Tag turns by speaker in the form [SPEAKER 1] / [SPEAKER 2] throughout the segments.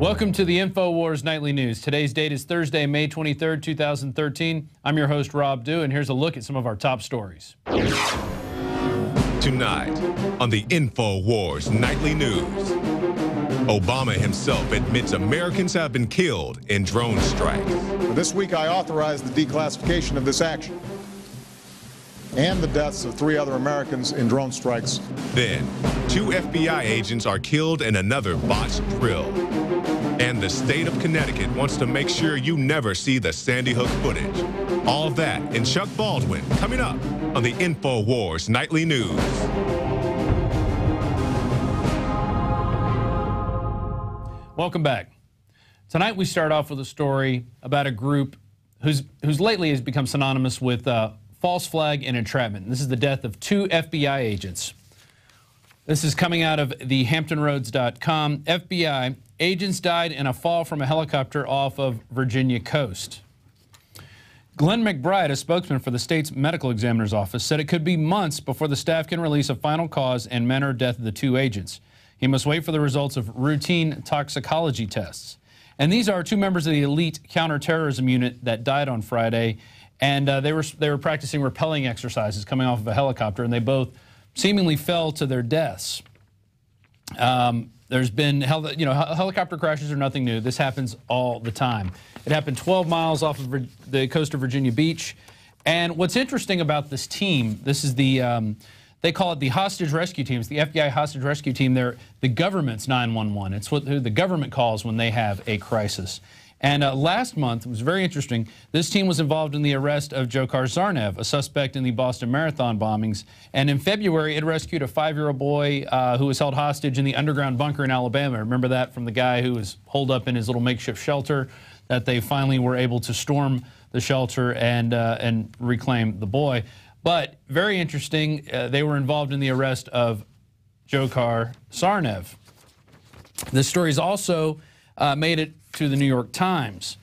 [SPEAKER 1] Welcome to the Infowars Nightly News. Today's date is Thursday, May 23rd, 2013. I'm your host, Rob Dew, and here's a look at some of our top stories.
[SPEAKER 2] Tonight on the Infowars Nightly News, Obama himself admits Americans have been killed in drone strikes.
[SPEAKER 3] This week I authorized the declassification of this action and the deaths of 3 other Americans in drone strikes.
[SPEAKER 2] Then, 2 FBI agents are killed in another botched drill. And the state of Connecticut wants to make sure you never see the Sandy Hook footage. All that and Chuck Baldwin coming up on the Infowars Nightly News.
[SPEAKER 1] Welcome back. Tonight we start off with a story about a group who's lately has become synonymous with false flag and entrapment. This is the death of 2 FBI agents. This is coming out of the HamptonRoads.com. FBI agents died in a fall from a helicopter off of Virginia coast. Glenn McBride, a spokesman for the state's medical examiner's office, said it could be months before the staff can release a final cause and manner of death of the 2 agents. He must wait for the results of routine toxicology tests. And these are 2 members of the elite counterterrorism unit that died on Friday, and they were practicing rappelling exercises coming off of a helicopter, and they both seemingly fell to their deaths. There's been, helicopter crashes are nothing new. This happens all the time. It happened 12 miles off of the coast of Virginia Beach. And what's interesting about this team, this is the, they call it the hostage rescue team. It's the FBI hostage rescue team. They're the government's 911. It's who the government calls when they have a crisis. And last month, it was very interesting, this team was involved in the arrest of Dzhokhar Zarnev, a suspect in the Boston Marathon bombings. And in February, it rescued a 5-year-old boy who was held hostage in the underground bunker in Alabama. Remember that from the guy who was holed up in his little makeshift shelter, that they finally were able to storm the shelter and reclaim the boy. But very interesting, they were involved in the arrest of Dzhokhar Zarnev. This story's also made it to the New York Times.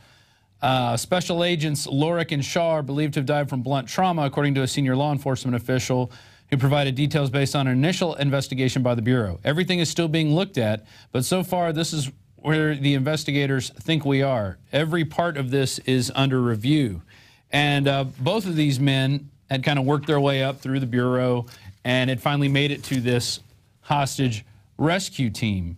[SPEAKER 1] Special agents Lorick and Shaw are believed to have died from blunt trauma, according to a senior law enforcement official who provided details based on an initial investigation by the Bureau. Everything is still being looked at, but so far this is where the investigators think we are. Every part of this is under review. And both of these men had kind of worked their way up through the Bureau and had finally made it to this hostage rescue team.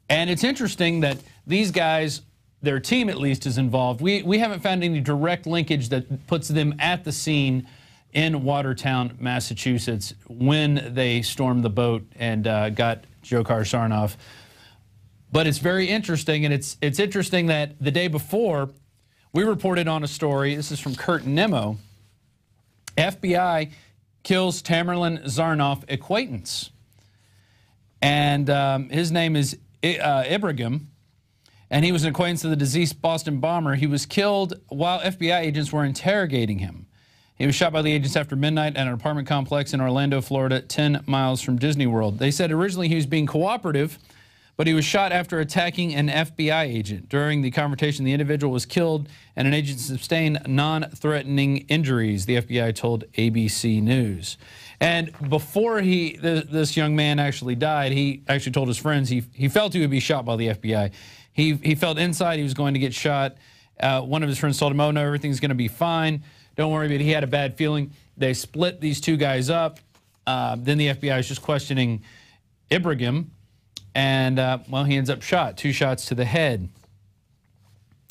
[SPEAKER 1] And it's interesting that these guys, their team at least, is involved. We haven't found any direct linkage that puts them at the scene in Watertown, Massachusetts, when they stormed the boat and got Dzhokhar Zarnev. But it's very interesting, and it's interesting that the day before, we reported on a story. This is from Kurt Nimmo. FBI kills Tamerlan Zarnev acquaintance. And his name is Ibrahim, and he was an acquaintance of the deceased Boston bomber. He was killed while FBI agents were interrogating him. He was shot by the agents after midnight at an apartment complex in Orlando, Florida, 10 miles from Disney World. They said originally he was being cooperative, but he was shot after attacking an FBI agent. During the confrontation, the individual was killed, and an agent sustained non-threatening injuries, the FBI told ABC News. And before this young man actually died, he actually told his friends he felt he would be shot by the FBI. He felt inside he was going to get shot. One of his friends told him, "Oh, no, everything's going to be fine. Don't worry," but he had a bad feeling. They split these 2 guys up. Then the FBI is just questioning Ibrahim, and, well, he ends up shot, 2 shots to the head.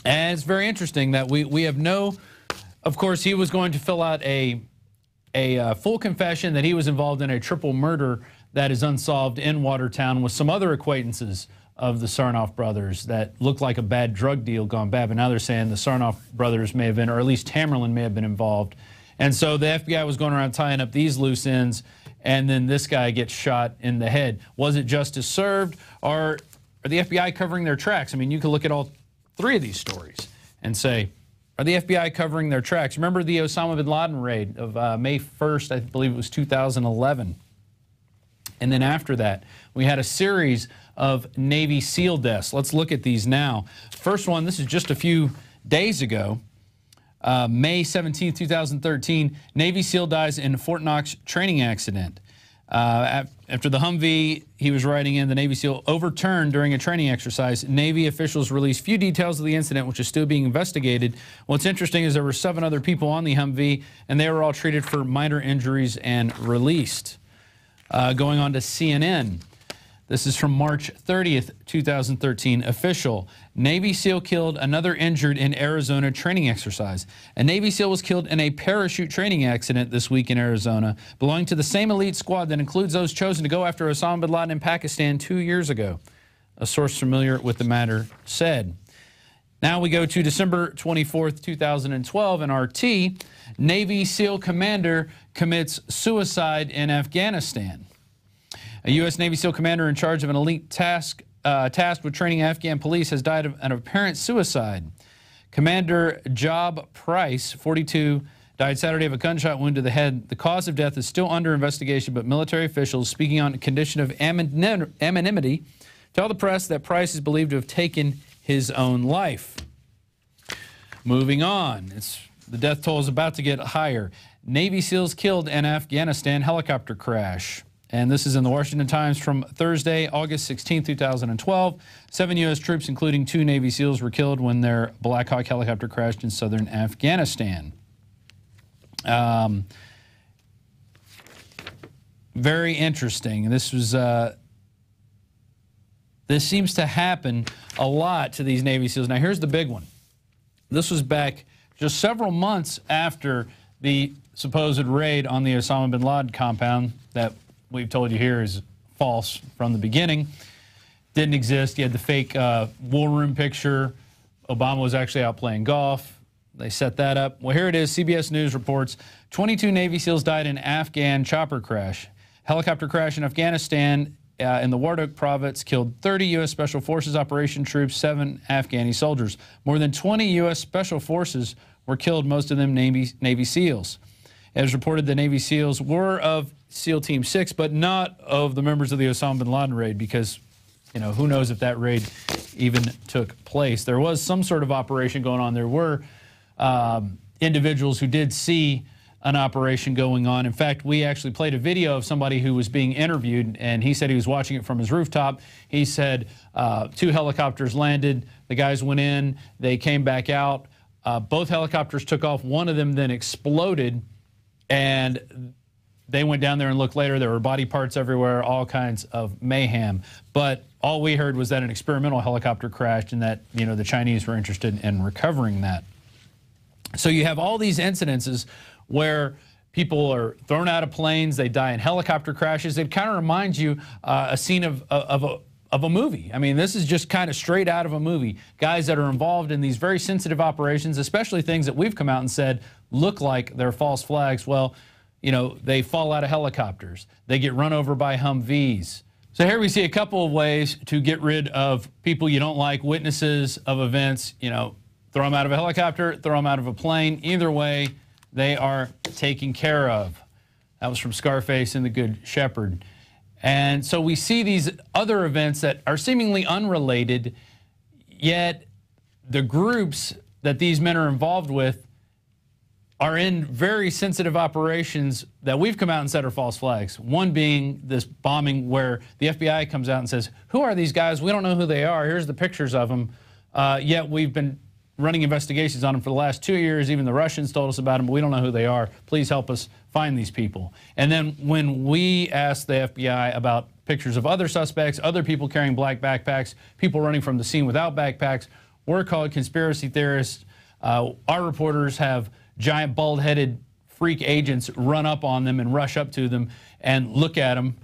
[SPEAKER 1] And it's very interesting that we have of course, he was going to fill out a full confession that he was involved in a triple murder that is unsolved in Watertown with some other acquaintances of the Zarnev brothers that looked like a bad drug deal gone bad. But now they're saying the Zarnev brothers may have been, or at least Tamerlan may have been involved. And so the FBI was going around tying up these loose ends, and then this guy gets shot in the head. Was it justice served? Are the FBI covering their tracks? I mean, you can look at all 3 of these stories and say, are the FBI covering their tracks? Remember the Osama bin Laden raid of May 1st, I believe it was 2011. And then after that, we had a series of Navy SEAL deaths. Let's look at these now. First one, this is just a few days ago. May 17, 2013, Navy SEAL dies in Fort Knox training accident. After the Humvee he was riding in, the Navy SEAL overturned during a training exercise. Navy officials released few details of the incident, which is still being investigated. What's interesting is there were 7 other people on the Humvee, and they were all treated for minor injuries and released. Going on to CNN. This is from March 30th, 2013. Official: Navy SEAL killed, another injured in Arizona training exercise. A Navy SEAL was killed in a parachute training accident this week in Arizona, belonging to the same elite squad that includes those chosen to go after Osama bin Laden in Pakistan 2 years ago, a source familiar with the matter said. Now we go to December 24th, 2012, in RT. Navy SEAL commander commits suicide in Afghanistan. A U.S. Navy SEAL commander in charge of an elite tasked with training Afghan police has died of an apparent suicide. Commander Job Price, 42, died Saturday of a gunshot wound to the head. The cause of death is still under investigation, but military officials, speaking on a condition of anonymity, tell the press that Price is believed to have taken his own life. Moving on, the death toll is about to get higher. Navy SEALs killed in Afghanistan helicopter crash. And this is in the Washington Times from Thursday, August 16, 2012. 7 U.S. troops, including 2 Navy SEALs, were killed when their Black Hawk helicopter crashed in southern Afghanistan. Very interesting. This seems to happen a lot to these Navy SEALs. Now, here's the big one. This was back just several months after the supposed raid on the Osama bin Laden compound that we've told you here is false from the beginning. Didn't exist. You had the fake war room picture. Obama was actually out playing golf. They set that up. Well, here it is. CBS News reports 22 Navy SEALs died in Afghan chopper crash. Helicopter crash in Afghanistan in the Wardak province killed 30 U.S. Special Forces operation troops, 7 Afghani soldiers. More than 20 U.S. Special Forces were killed, most of them Navy SEALs. As reported, the Navy SEALs were of SEAL Team 6, but not of the members of the Osama bin Laden raid because, you know, who knows if that raid even took place. There was some sort of operation going on. There were individuals who did see an operation going on. In fact, we actually played a video of somebody who was being interviewed, and he said he was watching it from his rooftop. He said 2 helicopters landed. The guys went in. They came back out. Both helicopters took off. One of them then exploded. And they went down there and looked later. There were body parts everywhere, all kinds of mayhem. But all we heard was that an experimental helicopter crashed and that, you know, the Chinese were interested in recovering that. So you have all these incidences where people are thrown out of planes, they die in helicopter crashes. It kind of reminds you a scene of a movie. I mean, this is just kind of straight out of a movie. Guys that are involved in these very sensitive operations, especially things that we've come out and said look like they're false flags. Well, you know, they fall out of helicopters. They get run over by Humvees. So here we see a couple of ways to get rid of people you don't like, witnesses of events. You know, throw them out of a helicopter, throw them out of a plane. Either way, they are taken care of. That was from Scarface and the Good Shepherd. And so we see these other events that are seemingly unrelated, yet the groups that these men are involved with are in very sensitive operations that we've come out and said are false flags. One being this bombing where the FBI comes out and says, who are these guys? We don't know who they are. Here's the pictures of them. Yet we've been running investigations on them for the last 2 years. Even the Russians told us about them, but we don't know who they are. Please help us find these people. And then when we asked the FBI about pictures of other suspects, other people carrying black backpacks, people running from the scene without backpacks, we're called conspiracy theorists. Our reporters have giant bald-headed freak agents run up on them and rush up to them and look at them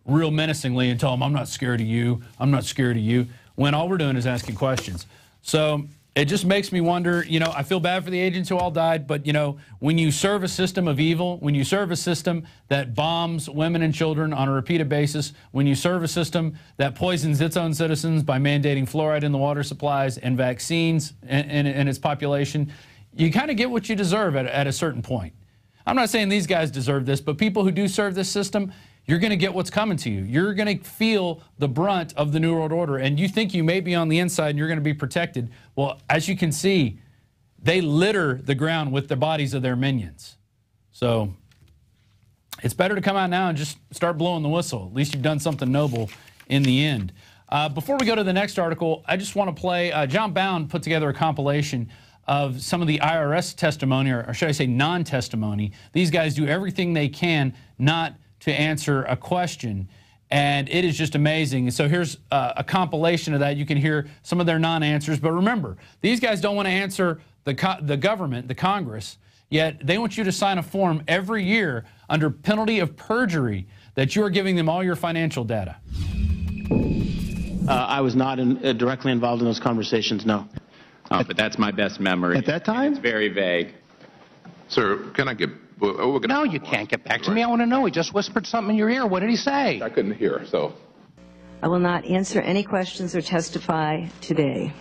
[SPEAKER 1] real menacingly and tell them, I'm not scared of you, I'm not scared of you, when all we're doing is asking questions. So it just makes me wonder, you know, I feel bad for the agents who all died, but, you know, when you serve a system of evil, when you serve a system that bombs women and children on a repeated basis, when you serve a system that poisons its own citizens by mandating fluoride in the water supplies and vaccines in its population, you kind of get what you deserve at a certain point. I'm not saying these guys deserve this, but people who do serve this system, you're going to get what's coming to you. You're going to feel the brunt of the New World Order, and you think you may be on the inside and you're going to be protected. Well, as you can see, they litter the ground with the bodies of their minions. So it's better to come out now and just start blowing the whistle. At least you've done something noble in the end. Before we go to the next article, I just want to play, John Bound put together a compilation of some of the IRS testimony, or should I say non-testimony. These guys do everything they can not to answer a question, and it is just amazing. So here's a compilation of that. You can hear some of their non-answers, but remember, these guys don't want to answer the government, the Congress, yet they want you to sign a form every year under penalty of perjury that you are giving them all your financial data.
[SPEAKER 4] I was not directly involved in those conversations, no.
[SPEAKER 5] Oh, but that's my best memory.
[SPEAKER 4] At that time?
[SPEAKER 5] It's very vague.
[SPEAKER 6] Sir, can I get...
[SPEAKER 7] No, you can't get back to me. I want to know. He just whispered something in your ear. What did he say?
[SPEAKER 6] I couldn't hear, so...
[SPEAKER 8] I will not answer any questions or testify today.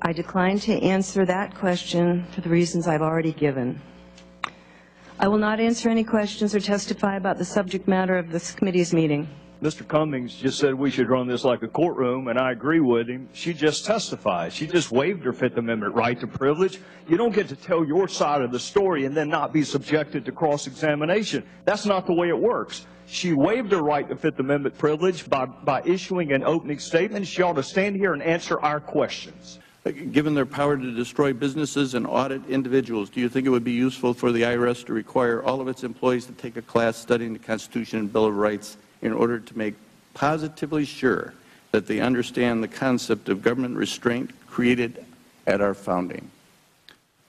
[SPEAKER 8] I decline to answer that question for the reasons I've already given. I will not answer any questions or testify about the subject matter of this committee's meeting.
[SPEAKER 9] Mr. Cummings just said we should run this like a courtroom, and I agree with him. She just testified. She just waived her Fifth Amendment right to privilege. You don't get to tell your side of the story and then not be subjected to cross-examination. That's not the way it works. She waived her right to Fifth Amendment privilege by issuing an opening statement. She ought to stand here and answer our questions.
[SPEAKER 10] Given their power to destroy businesses and audit individuals, do you think it would be useful for the IRS to require all of its employees to take a class studying the Constitution and Bill of Rights in order to make positively sure that they understand the concept of government restraint created at our founding?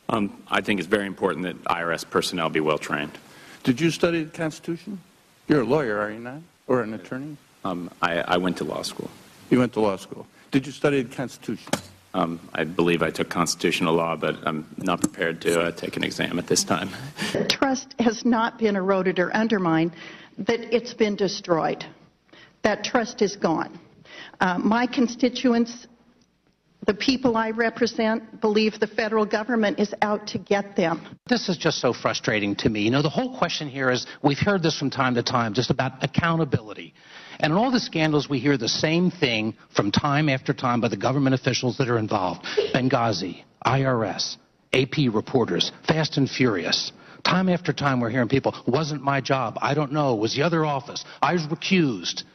[SPEAKER 5] I think it's very important that IRS personnel be well trained.
[SPEAKER 10] Did you study the Constitution? You're a lawyer, are you not? Or an attorney?
[SPEAKER 5] I went to law school.
[SPEAKER 10] You went to law school. Did you study the Constitution?
[SPEAKER 5] I believe I took constitutional law, but I'm not prepared to take an exam at this time.
[SPEAKER 11] Trust has not been eroded or undermined, that it's been destroyed. That trust is gone. My constituents, the people I represent, believe the federal government is out to get them.
[SPEAKER 7] This is just so frustrating to me. You know, the whole question here is, we've heard this from time to time, just about accountability. And in all the scandals, we hear the same thing from time after time by the government officials that are involved. Benghazi, IRS, AP reporters, Fast and Furious. Time after time we're hearing people, wasn't my job, I don't know, it was the other office, I was recused.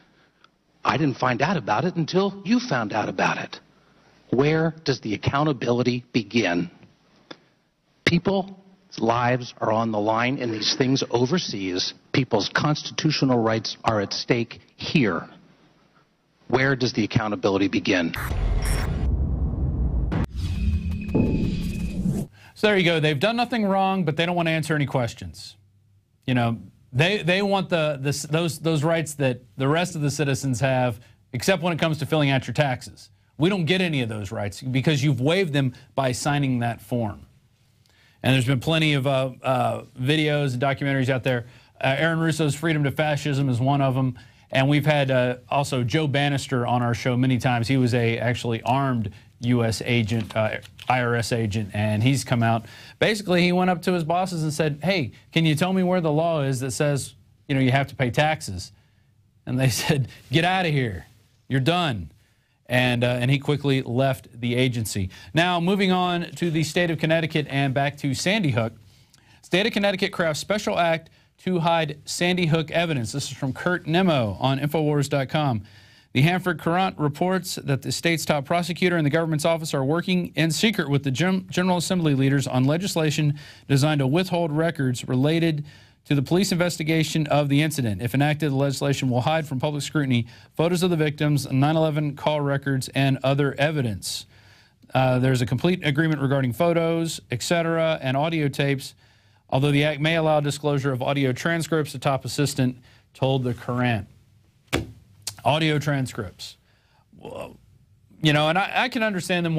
[SPEAKER 7] I didn't find out about it until you found out about it. Where does the accountability begin? People's lives are on the line in these things overseas. People's constitutional rights are at stake here. Where does the accountability begin?
[SPEAKER 1] So there you go. They've done nothing wrong, but they don't want to answer any questions. You know, they want those rights that the rest of the citizens have, except when it comes to filling out your taxes. We don't get any of those rights because you've waived them by signing that form. And there's been plenty of videos and documentaries out there. Aaron Russo's Freedom to Fascism is one of them. And we've had also Joe Bannister on our show many times. He was a actually armed U.S. agent, IRS agent, and he's come out. Basically, he went up to his bosses and said, hey, can you tell me where the law is that says, you know, you have to pay taxes? And they said, get out of here. You're done. And he quickly left the agency. Now, moving on to the state of Connecticut and back to Sandy Hook. State of Connecticut crafts special act to hide Sandy Hook evidence. This is from Kurt Nemo on Infowars.com. The Hanford Courant reports that the state's top prosecutor and the government's office are working in secret with the General Assembly leaders on legislation designed to withhold records related to the police investigation of the incident. If enacted, the legislation will hide from public scrutiny photos of the victims, 9/11 call records, and other evidence. There's a complete agreement regarding photos, etc., and audio tapes, although the act may allow disclosure of audio transcripts, the top assistant told the Courant. Audio transcripts. Well, you know, and I can understand them,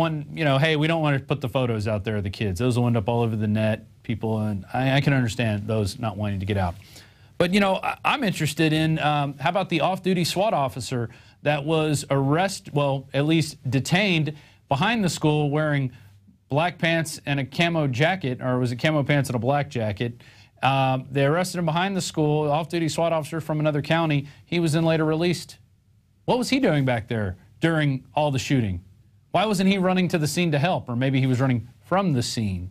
[SPEAKER 1] hey, we don't want to put the photos out there of the kids. Those will end up all over the net, people, and I can understand those not wanting to get out. But, you know, I'm interested in, how about the off-duty SWAT officer that was at least detained behind the school wearing black pants and a camo jacket, or was it camo pants and a black jacket? They arrested him behind the school, off-duty SWAT officer from another county. He was then later released. What was he doing back there during all the shooting? Why wasn't he running to the scene to help? Or maybe he was running from the scene.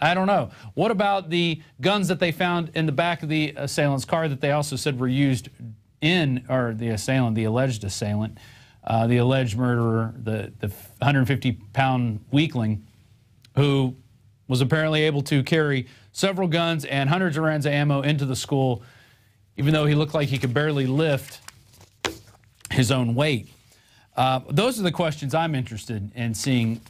[SPEAKER 1] I don't know. What about the guns that they found in the back of the assailant's car that they also said were used in, or the assailant, the alleged assailant, the alleged murderer, the 150-pound weakling, who was apparently able to carry several guns and hundreds of rounds of ammo into the school, even though he looked like he could barely lift his own weight. Those are the questions I'm interested in seeing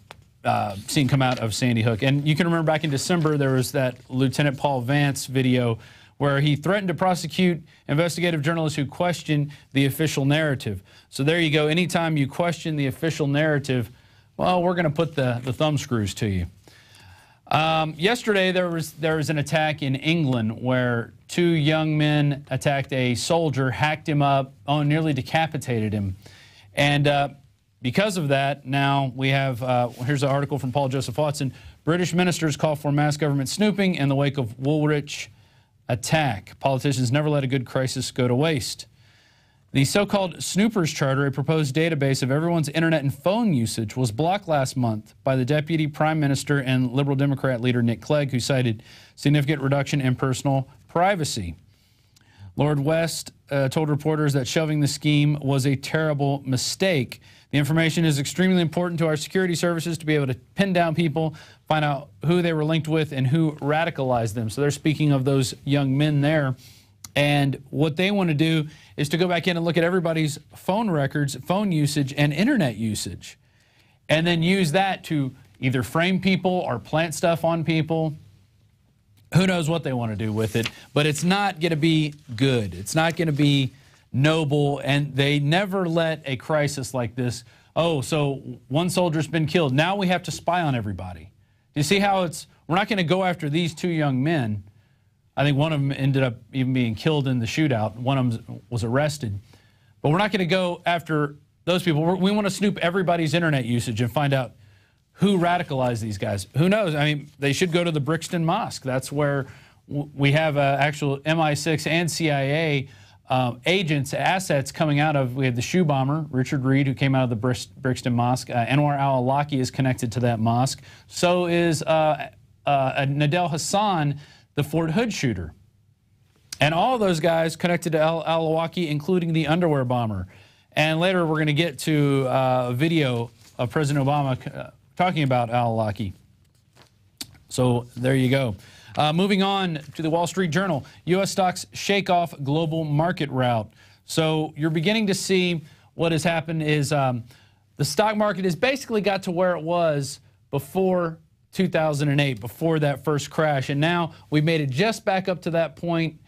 [SPEAKER 1] come out of Sandy Hook. And you can remember back in December, there was that Lieutenant Paul Vance video where he threatened to prosecute investigative journalists who question the official narrative. So there you go. Anytime you question the official narrative, well, we're going to put the thumb screws to you. Yesterday, there was an attack in England where 2 young men attacked a soldier, hacked him up, nearly decapitated him. And because of that, now we have, here's an article from Paul Joseph Watson. British ministers call for mass government snooping in the wake of Woolwich attack. Politicians never let a good crisis go to waste. The so-called Snoopers Charter, a proposed database of everyone's internet and phone usage, was blocked last month by the Deputy Prime Minister and Liberal Democrat leader Nick Clegg, who cited significant reduction in personal privacy. Lord West told reporters that shelving the scheme was a terrible mistake. The information is extremely important to our security services to be able to pin down people, find out who they were linked with, and who radicalized them. So they're speaking of those young men there. And what they want to do is to go back in and look at everybody's phone records, phone usage, and internet usage, and then use that to either frame people or plant stuff on people. Who knows what they want to do with it, but it's not going to be good. It's not going to be noble, and they never let a crisis like this, oh, so one soldier's been killed, now we have to spy on everybody. Do you see how we're not going to go after these 2 young men. I think one of them ended up even being killed in the shootout. One of them was arrested. But we're not going to go after those people. We want to snoop everybody's internet usage and find out who radicalized these guys. Who knows? I mean, they should go to the Brixton Mosque. That's where we have actual MI6 and CIA agents, assets coming out of. We had the shoe bomber, Richard Reed, who came out of the Brixton Mosque. Anwar al-Awlaki is connected to that mosque. So is Nadel Hassan, the Fort Hood shooter. And all of those guys connected to al-Awlaki, including the underwear bomber. And later we're going to get to a video of President Obama talking about al-Awlaki. So there you go. Moving on to the Wall Street Journal. U.S. stocks shake off global market rout. So you're beginning to see what has happened is the stock market has basically got to where it was before 2008, before that first crash. And now we've made it just back up to that point,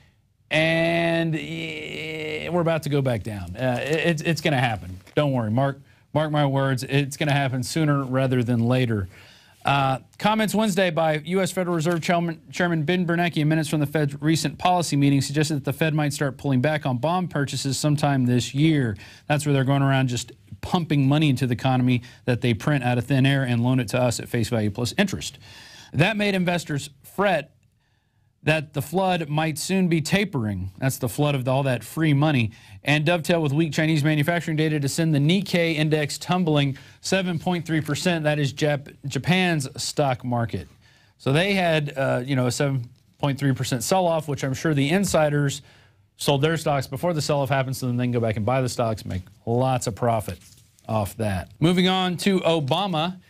[SPEAKER 1] and we're about to go back down. It's going to happen. Don't worry. Mark my words. It's going to happen sooner rather than later. Comments Wednesday by U.S. Federal Reserve Chairman Ben Bernanke in minutes from the Fed's recent policy meeting suggested that the Fed might start pulling back on bond purchases sometime this year. That's where they're going around just pumping money into the economy that they print out of thin air and loan it to us at face value plus interest. That made investors fret that the flood might soon be tapering. That's the flood of all that free money, and dovetail with weak Chinese manufacturing data to send the Nikkei index tumbling 7.3%. That is Japan's stock market. So they had, a 7.3% sell-off, which I'm sure the insiders sold their stocks before the sell-off happened, so then they can go back and buy the stocks, make lots of profit off that. Moving on to Obama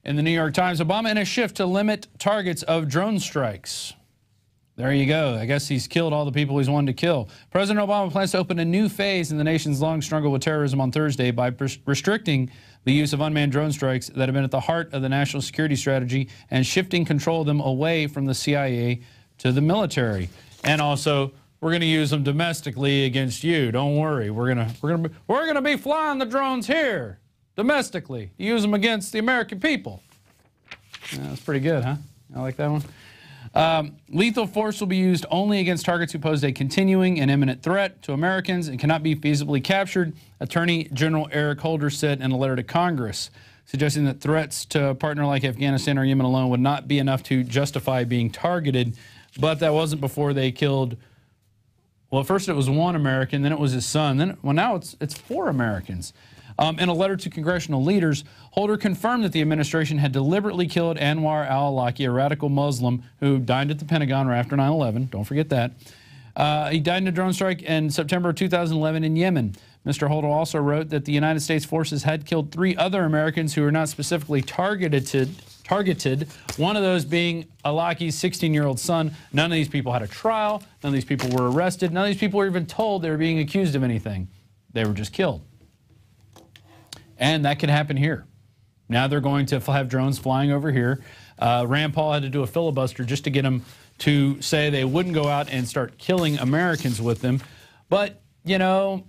[SPEAKER 1] in the New York Times. Obama in a shift to limit targets of drone strikes. There you go. I guess he's killed all the people he's wanted to kill. President Obama plans to open a new phase in the nation's long struggle with terrorism on Thursday by restricting the use of unmanned drone strikes that have been at the heart of the national security strategy and shifting control of them away from the CIA to the military. And also, we're going to use them domestically against you. Don't worry. We're going to be flying the drones here domestically. Use them against the American people. Yeah, that's pretty good, huh? I like that one. Lethal force will be used only against targets who pose a continuing and imminent threat to Americans and cannot be feasibly captured, Attorney General Eric Holder said in a letter to Congress, suggesting that threats to a partner like Afghanistan or Yemen alone would not be enough to justify being targeted. But that wasn't before they killed, well, first it was one American, then it was his son, now it's 4 Americans. In a letter to congressional leaders, Holder confirmed that the administration had deliberately killed Anwar al-Awlaki, a radical Muslim who died at the Pentagon right after 9/11. Don't forget that. He died in a drone strike in September of 2011 in Yemen. Mr. Holder also wrote that the United States forces had killed 3 other Americans who were not specifically targeted, one of those being Alaki's 16-year-old son. None of these people had a trial. None of these people were arrested. None of these people were even told they were being accused of anything. They were just killed. And that could happen here. Now they're going to have drones flying over here. Rand Paul had to do a filibuster just to get them to say they wouldn't go out and start killing Americans with them. But, you know,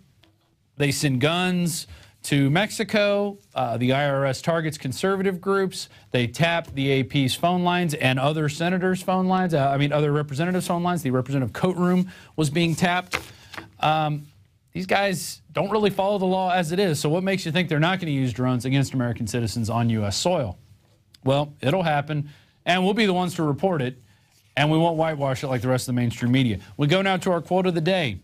[SPEAKER 1] they send guns to Mexico. The IRS targets conservative groups. They tap the AP's phone lines and other senators' phone lines. Other representatives' phone lines. The representative courtroom was being tapped. These guys don't really follow the law as it is. So what makes you think they're not going to use drones against American citizens on U.S. soil? Well, it'll happen, and we'll be the ones to report it, and we won't whitewash it like the rest of the mainstream media. We go now to our quote of the day.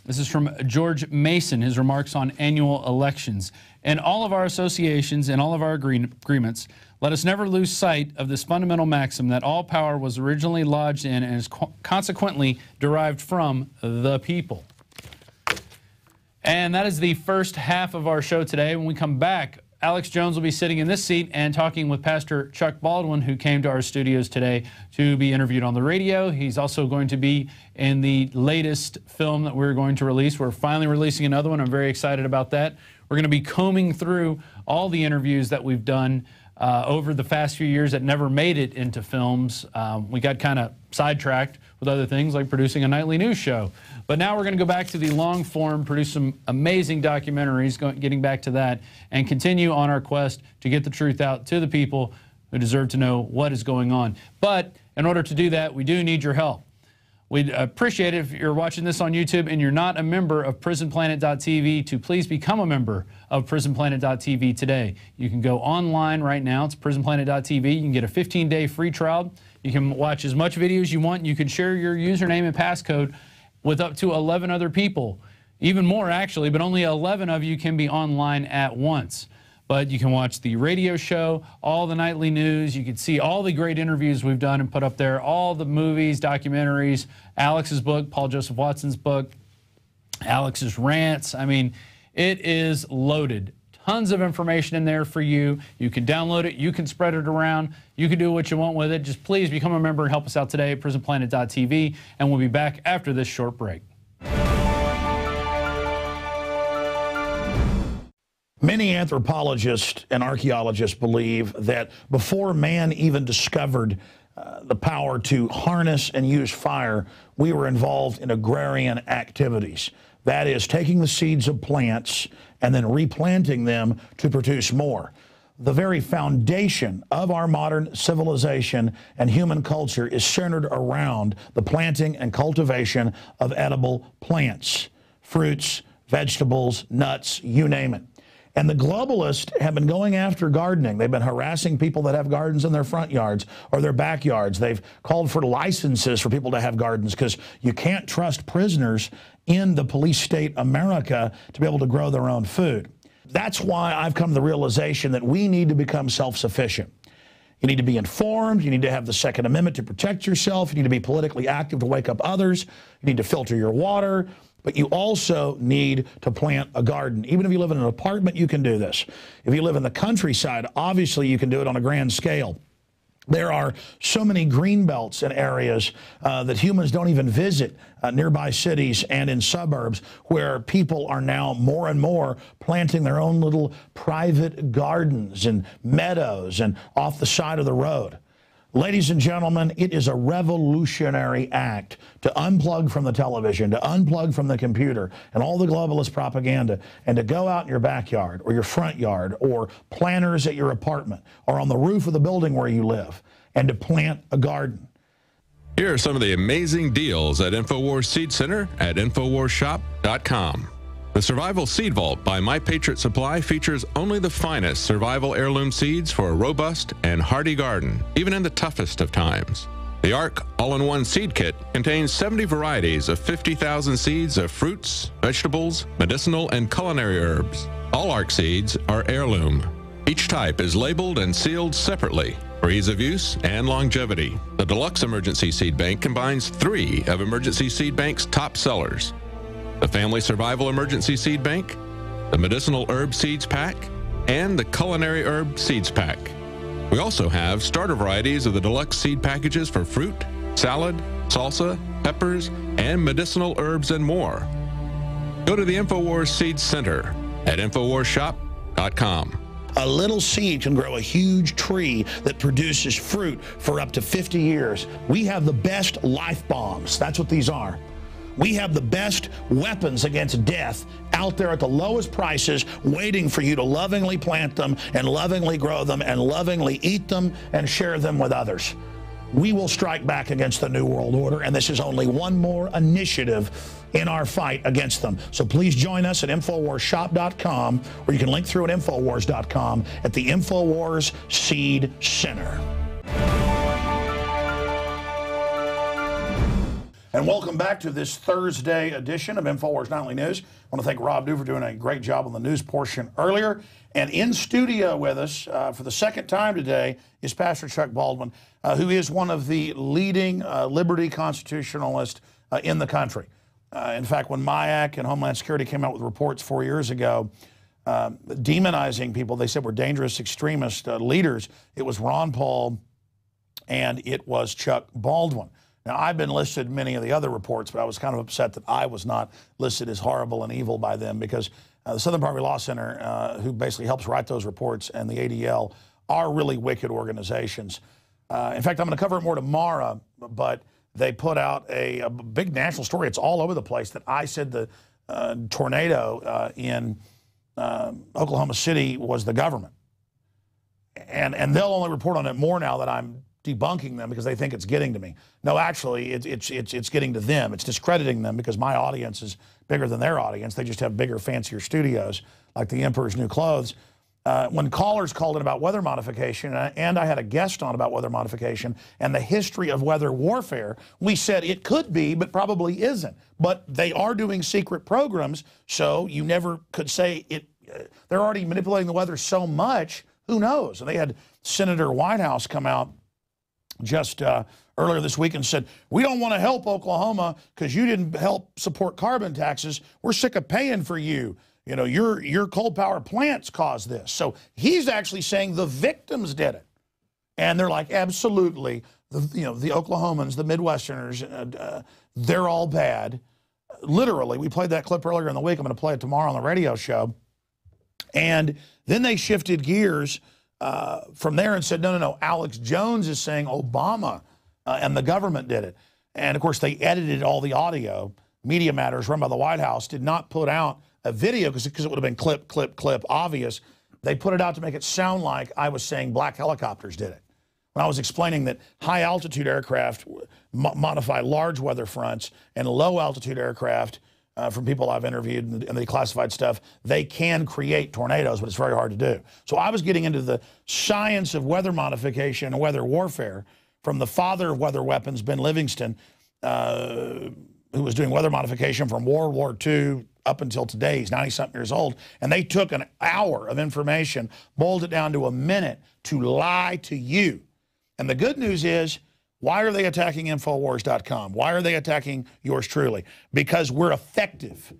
[SPEAKER 1] This is from George Mason, his remarks on annual elections. In all of our associations and all of our agreements, let us never lose sight of this fundamental maxim that all power was originally lodged in and is consequently derived from the people. And that is the first half of our show today. When we come back, Alex Jones will be sitting in this seat and talking with Pastor Chuck Baldwin, who came to our studios today to be interviewed on the radio. He's also going to be in the latest film that we're going to release. We're finally releasing another one. I'm very excited about that. We're going to be combing through all the interviews that we've done over the past few years that never made it into films. We got kind of sidetracked with other things like producing a nightly news show. But now we're going to go back to the long form, produce some amazing documentaries, getting back to that, and continue on our quest to get the truth out to the people who deserve to know what is going on. But in order to do that, we do need your help. We'd appreciate it if you're watching this on YouTube and you're not a member of PrisonPlanet.tv to please become a member of PrisonPlanet.tv today. You can go online right now. It's PrisonPlanet.tv. You can get a 15-day free trial. You can watch as much video as you want. You can share your username and passcode with up to 11 other people. Even more, actually, but only 11 of you can be online at once. But you can watch the radio show, all the nightly news. You can see all the great interviews we've done and put up there, all the movies, documentaries, Alex's book, Paul Joseph Watson's book, Alex's rants. I mean, it is loaded. Tons of information in there for you. You can download it. You can spread it around. You can do what you want with it. Just please become a member and help us out today at PrisonPlanet.tv, and we'll be back after this short break.
[SPEAKER 12] Many anthropologists and archaeologists believe that before man even discovered the power to harness and use fire, we were involved in agrarian activities. That is, taking the seeds of plants and then replanting them to produce more. The very foundation of our modern civilization and human culture is centered around the planting and cultivation of edible plants, fruits, vegetables, nuts, you name it. And the globalists have been going after gardening. They've been harassing people that have gardens in their front yards or their backyards. They've called for licenses for people to have gardens because you can't trust prisoners in the police state America to be able to grow their own food. That's why I've come to the realization that we need to become self-sufficient. You need to be informed. You need to have the Second Amendment to protect yourself. You need to be politically active to wake up others. You need to filter your water. But you also need to plant a garden. Even if you live in an apartment, you can do this. If you live in the countryside, obviously you can do it on a grand scale. There are so many green belts in areas that humans don't even visit, nearby cities and in suburbs, where people are now more and more planting their own little private gardens and meadows and off the side of the road. Ladies and gentlemen, it is a revolutionary act to unplug from the television, to unplug from the computer and all the globalist propaganda, and to go out in your backyard or your front yard or planters at your apartment or on the roof of the building where you live, and to plant a garden.
[SPEAKER 2] Here are some of the amazing deals at Infowars Seed Center at InfoWarsShop.com. The Survival Seed Vault by My Patriot Supply features only the finest survival heirloom seeds for a robust and hardy garden, even in the toughest of times.
[SPEAKER 13] The ARC all-in-one seed kit contains 70 varieties of 50,000 seeds of fruits, vegetables, medicinal, and culinary herbs. All ARC seeds are heirloom. Each type is labeled and sealed separately for ease of use and longevity. The Deluxe Emergency Seed Bank combines 3 of Emergency Seed Bank's top sellers: the Family Survival Emergency Seed Bank, the Medicinal Herb Seeds Pack, and the Culinary Herb Seeds Pack. We also have starter varieties of the deluxe seed packages for fruit, salad, salsa, peppers, and medicinal herbs and more. Go to the Infowars Seed Center at InfowarsShop.com.
[SPEAKER 12] A little seed can grow a huge tree that produces fruit for up to 50 years. We have the best life bombs. That's what these are. We have the best weapons against death out there at the lowest prices, waiting for you to lovingly plant them and lovingly grow them and lovingly eat them and share them with others. We will strike back against the New World Order, and this is only one more initiative in our fight against them. So please join us at InfowarsShop.com, or you can link through at Infowars.com at the Infowars Seed Center. And welcome back to this Thursday edition of Infowars Nightly News. I want to thank Rob Dew for doing a great job on the news portion earlier. And in studio with us for the second time today is Pastor Chuck Baldwin, who is one of the leading liberty constitutionalists in the country. In fact, when MIAC and Homeland Security came out with reports 4 years ago demonizing people they said were dangerous extremist leaders, it was Ron Paul and it was Chuck Baldwin. Now, I've been listed in many of the other reports, but I was kind of upset that I was not listed as horrible and evil by them, because the Southern Poverty Law Center, who basically helps write those reports, and the ADL are really wicked organizations. In fact, I'm going to cover it more tomorrow, but they put out a big national story. It's all over the place that I said the tornado in Oklahoma City was the government. And they'll only report on it more now that I'm debunking them, because they think it's getting to me. No, actually, it's getting to them. It's discrediting them, because my audience is bigger than their audience. They just have bigger, fancier studios, like the Emperor's New Clothes. When callers called in about weather modification, and I had a guest on about weather modification and the history of weather warfare, we said it could be, but probably isn't. But they are doing secret programs, so you never could say it. They're already manipulating the weather so much, who knows? And they had Senator Whitehouse come out just earlier this week and said, we don't want to help Oklahoma because you didn't help support carbon taxes. We're sick of paying for you. You know, your coal power plants caused this. So he's actually saying the victims did it. And they're like, absolutely. The Oklahomans, the Midwesterners, they're all bad. Literally, we played that clip earlier in the week. I'm going to play it tomorrow on the radio show. And then they shifted gears from there and said, no, Alex Jones is saying Obama and the government did it. And, of course, they edited all the audio. Media Matters, run by the White House, did not put out a video because it would have been clip, clip, clip, obvious. They put it out to make it sound like I was saying black helicopters did it. When I was explaining that high-altitude aircraft modify large weather fronts, and low-altitude aircraft, from people I've interviewed and the classified stuff, they can create tornadoes, but it's very hard to do. So I was getting into the science of weather modification and weather warfare from the father of weather weapons, Ben Livingston, who was doing weather modification from World War II up until today. He's 90-something years old. And they took an hour of information, boiled it down to a minute to lie to you. And the good news is, why are they attacking Infowars.com? Why are they attacking yours truly? Because we're effective.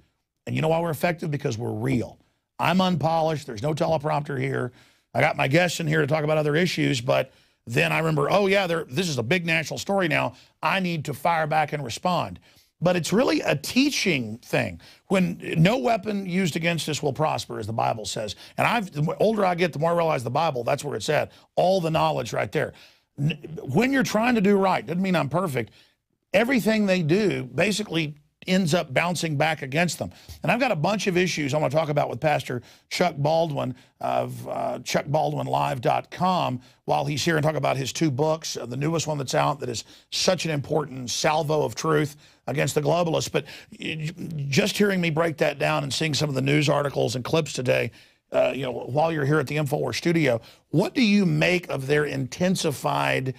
[SPEAKER 12] And you know why we're effective? Because we're real. I'm unpolished. There's no teleprompter here. I got my guests in here to talk about other issues, but then I remember, oh, yeah, this is a big national story now. I need to fire back and respond. But it's really a teaching thing. When no weapon used against us will prosper, as the Bible says. And the older I get, the more I realize the Bible, that's where it's at. All the knowledge right there. When you're trying to do right, doesn't mean I'm perfect, everything they do basically ends up bouncing back against them. And I've got a bunch of issues I want to talk about with Pastor Chuck Baldwin of ChuckBaldwinLive.com while he's here, and talk about his 2 books, the newest one that's out that is such an important salvo of truth against the globalists. But just hearing me break that down and seeing some of the news articles and clips today, while you're here at the Infowars studio, what do you make of their intensified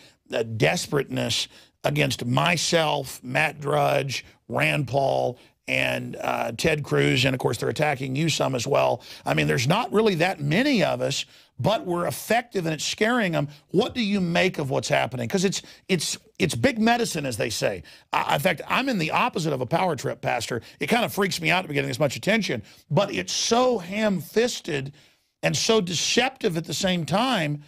[SPEAKER 12] desperateness against myself, Matt Drudge, Rand Paul, and Ted Cruz, and of course they're attacking you some as well. I mean, there's not really that many of us, but we're effective and it's scaring them. What do you make of what's happening? Because it's big medicine, as they say. In fact, I'm in the opposite of a power trip, Pastor. It kind of freaks me out to be getting this much attention, but it's so ham-fisted and so deceptive at the same time.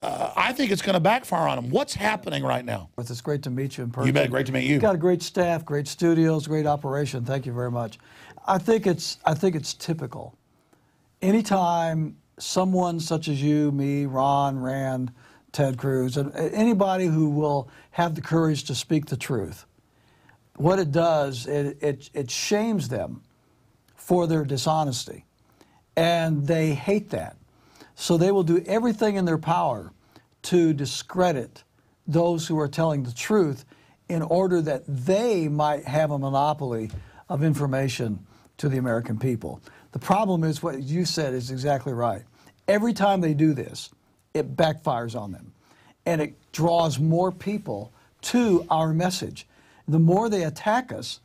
[SPEAKER 12] I think it's going to backfire on them. What's happening right now?
[SPEAKER 14] It's great to meet you in person.
[SPEAKER 12] You bet. Great to meet you.
[SPEAKER 14] You've got a great staff, great studios, great operation. Thank you very much. I think it's typical. Anytime someone such as you, me, Ron, Rand, Ted Cruz, and anybody who will have the courage to speak the truth, what it does, it shames them for their dishonesty. And they hate that. So they will do everything in their power to discredit those who are telling the truth in order that they might have a monopoly of information to the American people. The problem is what you said is exactly right. Every time they do this, it backfires on them. And it draws more people to our message. The more they attack us,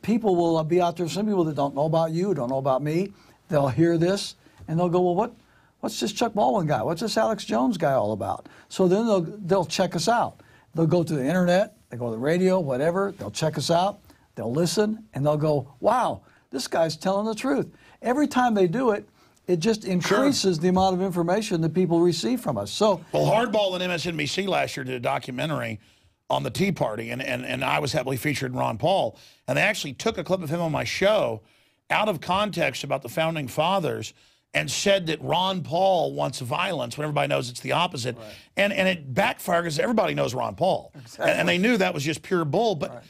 [SPEAKER 14] people will be out there, some people that don't know about you, don't know about me, they'll hear this and they'll go, well, what's this Chuck Baldwin guy? What's this Alex Jones guy all about? So then they'll check us out. They'll go to the internet, they go to the radio, whatever, they'll check us out, they'll listen, and they'll go, wow, this guy's telling the truth. Every time they do it, it just increases the amount of information that people receive from us. So,
[SPEAKER 12] well, Hardball and MSNBC last year did a documentary on the Tea Party, and I was heavily featured in Ron Paul, and they actually took a clip of him on my show out of context about the Founding Fathers and said that Ron Paul wants violence when everybody knows it's the opposite. Right. And it backfired because everybody knows Ron Paul. Exactly. And they knew that was just pure bull. But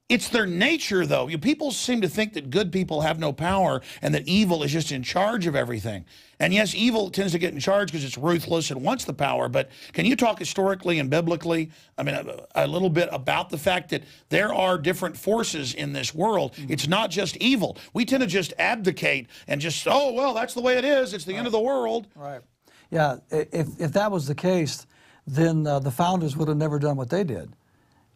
[SPEAKER 12] it's their nature, though. People seem to think that good people have no power and that evil is just in charge of everything. And yes, evil tends to get in charge because it's ruthless and wants the power. But can you talk historically and biblically, I mean, a little bit about the fact that there are different forces in this world? Mm-hmm. It's not just evil. We tend to just abdicate and just, oh, well, that's the way it is. It's the end of the world.
[SPEAKER 14] Right. Yeah, if that was the case, then the founders would have never done what they did.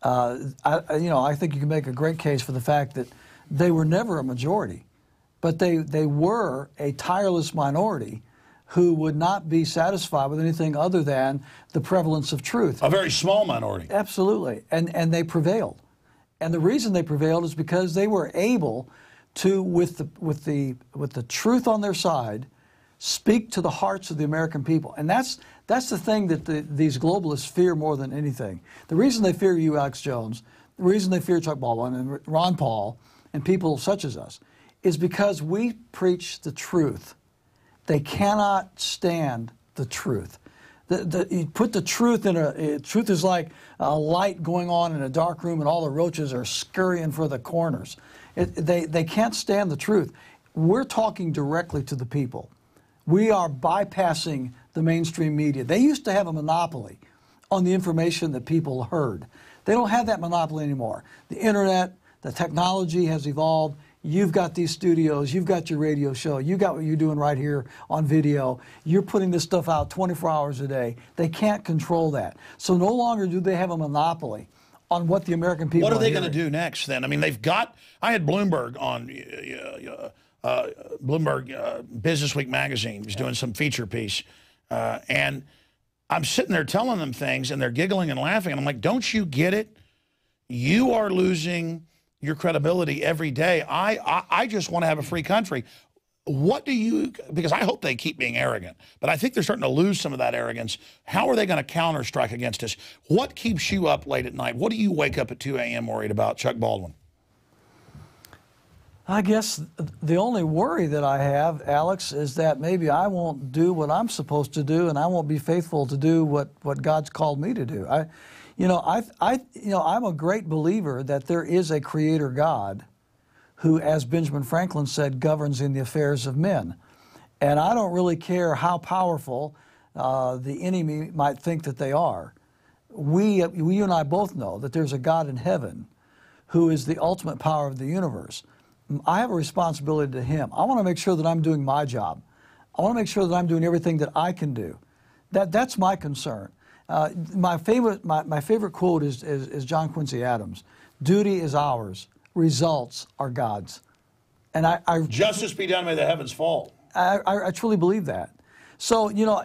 [SPEAKER 14] I think you can make a great case for the fact that they were never a majority, but they were a tireless minority who would not be satisfied with anything other than the prevalence of truth.
[SPEAKER 12] A very small minority.
[SPEAKER 14] Absolutely, and they prevailed. And the reason they prevailed is because they were able to, with the truth on their side, speak to the hearts of the American people. And that's the thing that these globalists fear more than anything. The reason they fear you, Alex Jones, the reason they fear Chuck Baldwin and Ron Paul and people such as us is because we preach the truth. They cannot stand the truth. You put the truth in truth is like a light going on in a dark room and all the roaches are scurrying for the corners. They can't stand the truth. We're talking directly to the people. We are bypassing the mainstream media. They used to have a monopoly on the information that people heard. They don't have that monopoly anymore. The internet, the technology has evolved. You've got these studios, you've got your radio show, you got what you're doing right here on video. You're putting this stuff out 24 hours a day. They can't control that. So no longer do they have a monopoly on what the American people
[SPEAKER 12] What are they going to do next then? I mean, they've got, I had Bloomberg on Bloomberg Business Week magazine. He was doing some feature piece. And I'm sitting there telling them things and they're giggling and laughing. And I'm like, don't you get it? You are losing your credibility every day. I just want to have a free country. What do you, because I hope they keep being arrogant, but I think they're starting to lose some of that arrogance. How are they going to counter-strike against us? What keeps you up late at night? What do you wake up at 2 a.m. worried about, Chuck Baldwin?
[SPEAKER 14] I guess the only worry that I have, Alex, is that maybe I won't do what I'm supposed to do and I won't be faithful to do what God's called me to do. I'm a great believer that there is a creator God who, as Benjamin Franklin said, governs in the affairs of men. And I don't really care how powerful the enemy might think that they are. You and I both know that there's a God in heaven who is the ultimate power of the universe. I have a responsibility to him. I want to make sure that I'm doing my job. I want to make sure that I'm doing everything that I can do. That's my concern. My favorite quote is John Quincy Adams. Duty is ours, results are God's. And
[SPEAKER 12] justice be done, may the heavens fall.
[SPEAKER 14] I truly believe that. So, you know,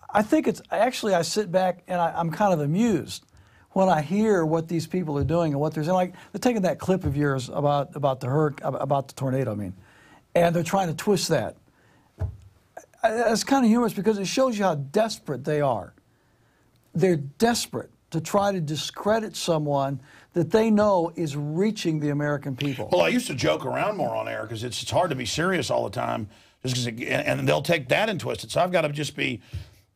[SPEAKER 14] I think it's, actually I sit back and I'm kind of amused when I hear what these people are doing and what they're saying. Like, they're taking that clip of yours about the tornado, I mean, and they're trying to twist that. It's kind of humorous because it shows you how desperate they are. They're desperate to try to discredit someone that they know is reaching the American people.
[SPEAKER 12] Well, I used to joke around more on air because it's hard to be serious all the time, just and they'll take that and twist it. So I've got to just be.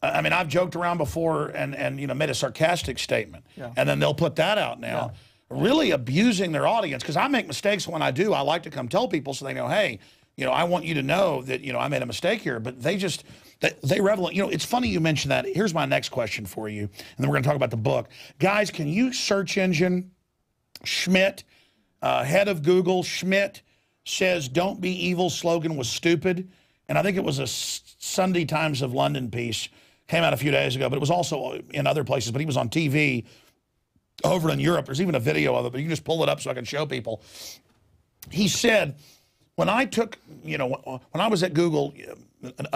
[SPEAKER 12] I mean, I've joked around before and you know, made a sarcastic statement, and then they'll put that out now, really abusing their audience. Because I make mistakes when I do. I like to come tell people so they know, hey, you know, I want you to know that, you know, I made a mistake here. But they just, they revel. You know, it's funny you mentioned that. Here's my next question for you, and then we're going to talk about the book. Guys, can you search engine Schmidt, head of Google, Schmidt says, "Don't be evil" slogan was stupid. And I think it was a Sunday Times of London piece. Came out a few days ago, but it was also in other places. But he was on TV over in Europe. There's even a video of it, but you can just pull it up so I can show people. He said, when I took, you know, when I was at Google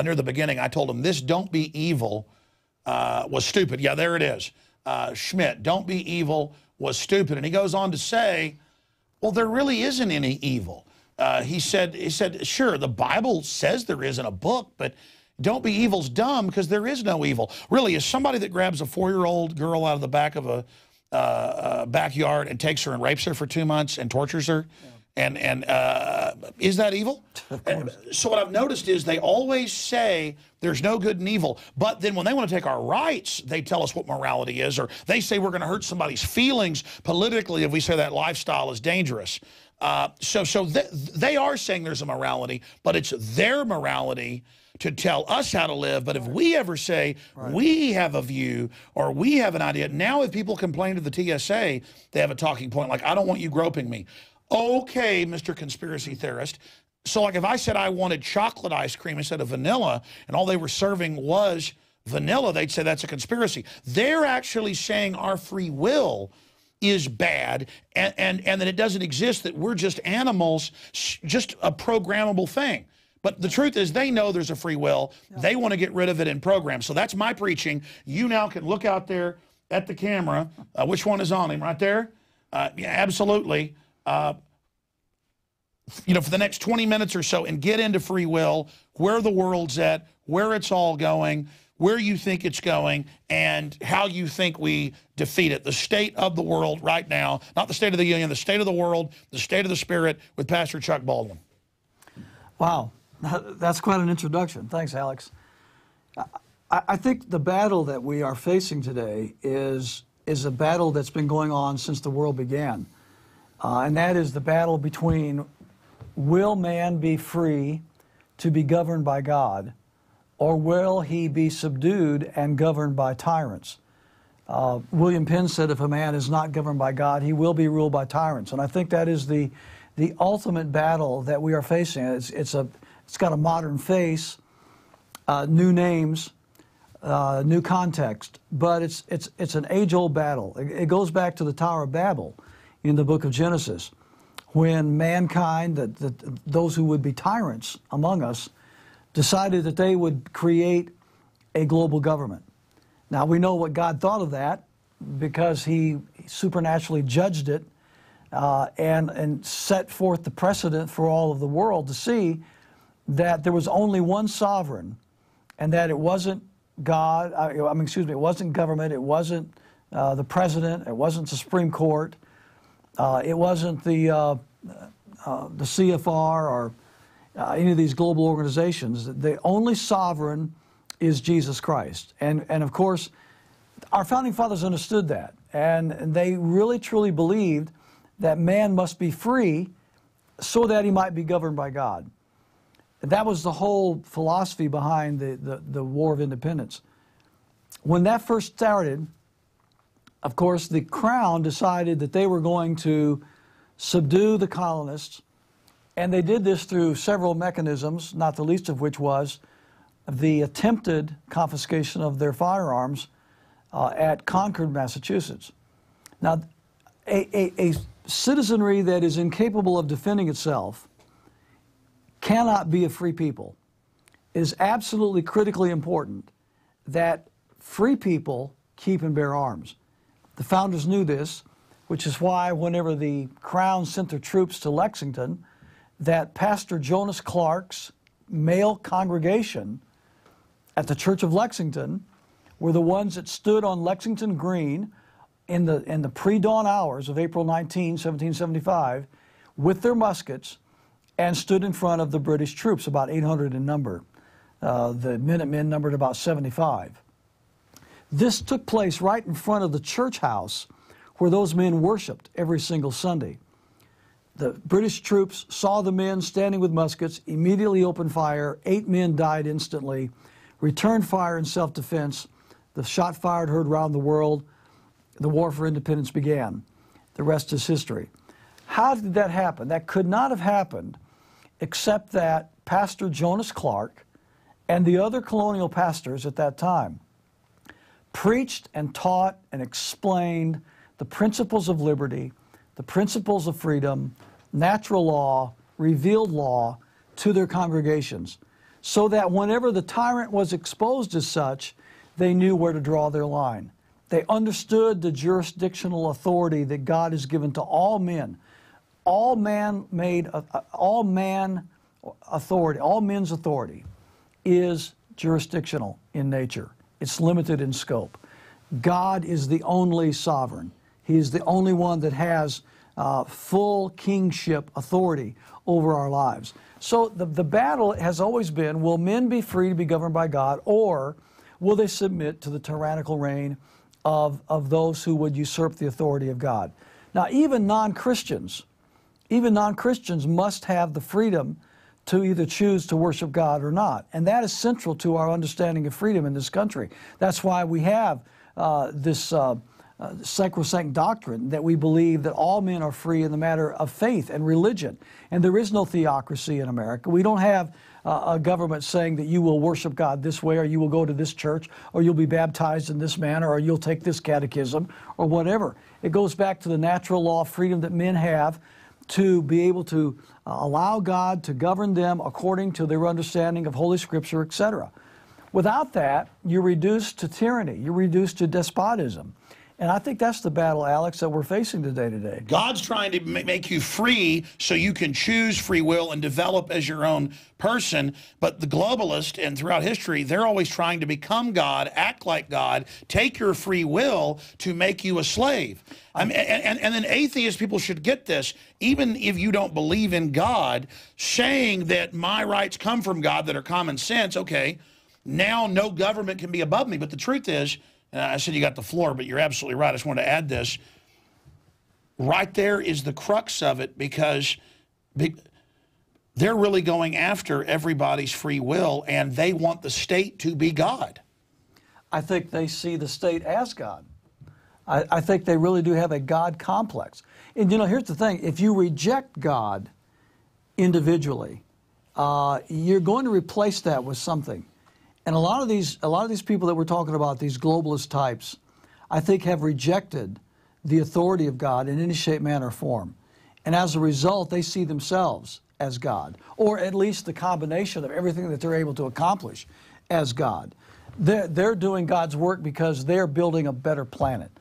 [SPEAKER 12] near the beginning, I told him this "don't be evil" was stupid. Yeah, there it is. Schmidt, "don't be evil" was stupid. And he goes on to say, well, there really isn't any evil. He said, sure, the Bible says there is in a book, but "don't be evil's dumb because there is no evil." Really, is somebody that grabs a 4-year-old girl out of the back of a backyard and takes her and rapes her for 2 months and tortures her, and is that evil? So what I've noticed is they always say there's no good and evil, but then when they want to take our rights, they tell us what morality is, or they say we're going to hurt somebody's feelings politically if we say that lifestyle is dangerous. So they are saying there's a morality, but it's their morality to tell us how to live. But if we ever say we have a view or we have an idea, now if people complain to the TSA, they have a talking point like, "I don't want you groping me." Okay, Mr. Conspiracy Theorist. So like if I said I wanted chocolate ice cream instead of vanilla and all they were serving was vanilla, they'd say that's a conspiracy. They're actually saying our free will is bad and that it doesn't exist, that we're just animals, just a programmable thing. But the truth is they know there's a free will. They want to get rid of it in programs. So that's my preaching. You now can look out there at the camera. Which one is on him? Right there? Yeah, absolutely. You know, for the next 20 minutes or so and get into free will, where the world's at, where it's all going, where you think it's going, and how you think we defeat it. The state of the world right now, not the State of the Union, the state of the world, the state of the spirit with Pastor Chuck Baldwin.
[SPEAKER 14] Wow. That's quite an introduction. Thanks, Alex. I think the battle that we are facing today is a battle that's been going on since the world began. And that is the battle between, will man be free to be governed by God, or will he be subdued and governed by tyrants? William Penn said if a man is not governed by God, he will be ruled by tyrants. And I think that is the ultimate battle that we are facing. It's got a modern face, new names, new context, but it's an age-old battle. It goes back to the Tower of Babel in the book of Genesis, when mankind, those who would be tyrants among us, decided that they would create a global government. Now, we know what God thought of that because he supernaturally judged it and set forth the precedent for all of the world to see that there was only one sovereign, and that it wasn't God, it wasn't government, it wasn't the president, it wasn't the Supreme Court, it wasn't the CFR or any of these global organizations. The only sovereign is Jesus Christ. And of course, our founding fathers understood that, and they really truly believed that man must be free so that he might be governed by God. That was the whole philosophy behind the War of Independence. When that first started, of course, the Crown decided that they were going to subdue the colonists, and they did this through several mechanisms, not the least of which was the attempted confiscation of their firearms at Concord, Massachusetts. Now, a citizenry that is incapable of defending itself cannot be a free people. It is absolutely critically important that free people keep and bear arms. The founders knew this, which is why whenever the Crown sent their troops to Lexington, that Pastor Jonas Clark's male congregation at the Church of Lexington were the ones that stood on Lexington Green in the pre-dawn hours of April 19, 1775, with their muskets and stood in front of the British troops, about 800 in number. The Minutemen numbered about 75. This took place right in front of the church house where those men worshiped every single Sunday. The British troops saw the men standing with muskets, immediately opened fire. 8 men died instantly, returned fire in self-defense. The shot fired heard around the world. The war for independence began. The rest is history. How did that happen? That could not have happened except that Pastor Jonas Clark and the other colonial pastors at that time preached and taught and explained the principles of liberty, the principles of freedom, natural law, revealed law to their congregations, so that whenever the tyrant was exposed as such, they knew where to draw their line. They understood the jurisdictional authority that God has given to all men. All men's authority is jurisdictional in nature. It's limited in scope. God is the only sovereign. He is the only one that has full kingship authority over our lives. So the battle has always been, will men be free to be governed by God, or will they submit to the tyrannical reign of those who would usurp the authority of God? Now, even non-Christians must have the freedom to either choose to worship God or not. And that is central to our understanding of freedom in this country. That's why we have this sacrosanct doctrine that we believe that all men are free in the matter of faith and religion. And there is no theocracy in America. We don't have a government saying that you will worship God this way, or you will go to this church, or you'll be baptized in this manner, or you'll take this catechism, or whatever. It goes back to the natural law of freedom that men have to be able to allow God to govern them according to their understanding of Holy Scripture, etc. Without that, you're reduced to tyranny. You're reduced to despotism. And I think that's the battle, Alex, that we're facing today.
[SPEAKER 12] God's trying to make you free so you can choose free will and develop as your own person. But the globalists, and throughout history, they're always trying to become God, act like God, take your free will to make you a slave. And then atheist people should get this. Even if you don't believe in God, saying that my rights come from God that are common sense, okay, now no government can be above me. But the truth is, I said you got the floor, but you're absolutely right. I just wanted to add this. Right there is the crux of it, because they're really going after everybody's free will, and they want the state to be God.
[SPEAKER 14] I think they see the state as God. I think they really do have a God complex. And you know, here's the thing. If you reject God individually, you're going to replace that with something. And a lot of these people that we're talking about, these globalist types, I think have rejected the authority of God in any shape, manner, or form. And as a result, they see themselves as God, or at least the combination of everything that they're able to accomplish as God. They're doing God's work because they're building a better planet.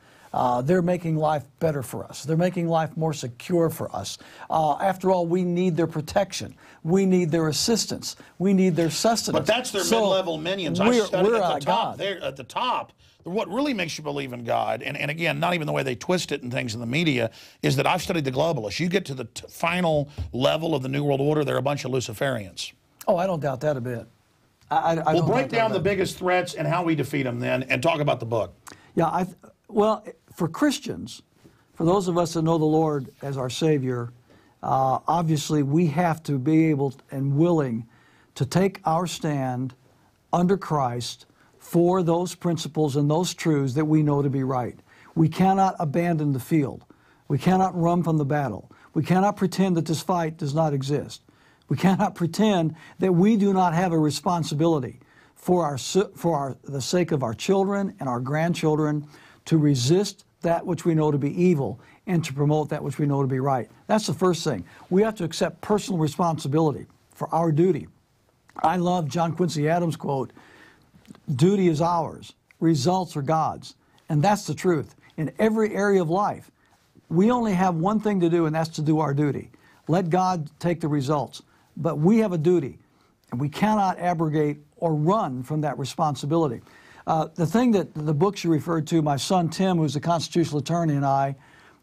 [SPEAKER 14] They're making life better for us. They're making life more secure for us. After all, we need their protection. We need their assistance. We need their sustenance.
[SPEAKER 12] But that's their mid-level minions. I studied at the top. They're at the top. What really makes you believe in God, and again, not even the way they twist it and things in the media, is that I've studied the globalists. You get to the final level of the New World Order, they're a bunch of Luciferians.
[SPEAKER 14] Oh, I don't doubt that a bit.
[SPEAKER 12] We'll break down the biggest threats and how we defeat them then, and talk about the book.
[SPEAKER 14] Yeah, well, for Christians, for those of us that know the Lord as our Savior, obviously we have to be able and willing to take our stand under Christ for those principles and those truths that we know to be right. We cannot abandon the field. We cannot run from the battle. We cannot pretend that this fight does not exist. We cannot pretend that we do not have a responsibility for the sake of our children and our grandchildren, to resist that which we know to be evil and to promote that which we know to be right. That's the first thing. We have to accept personal responsibility for our duty. I love John Quincy Adams' quote, "Duty is ours, results are God's." And that's the truth. In every area of life, we only have one thing to do, and that's to do our duty. Let God take the results. But we have a duty, and we cannot abrogate or run from that responsibility. The thing that the books you referred to, my son Tim, who's a constitutional attorney, and I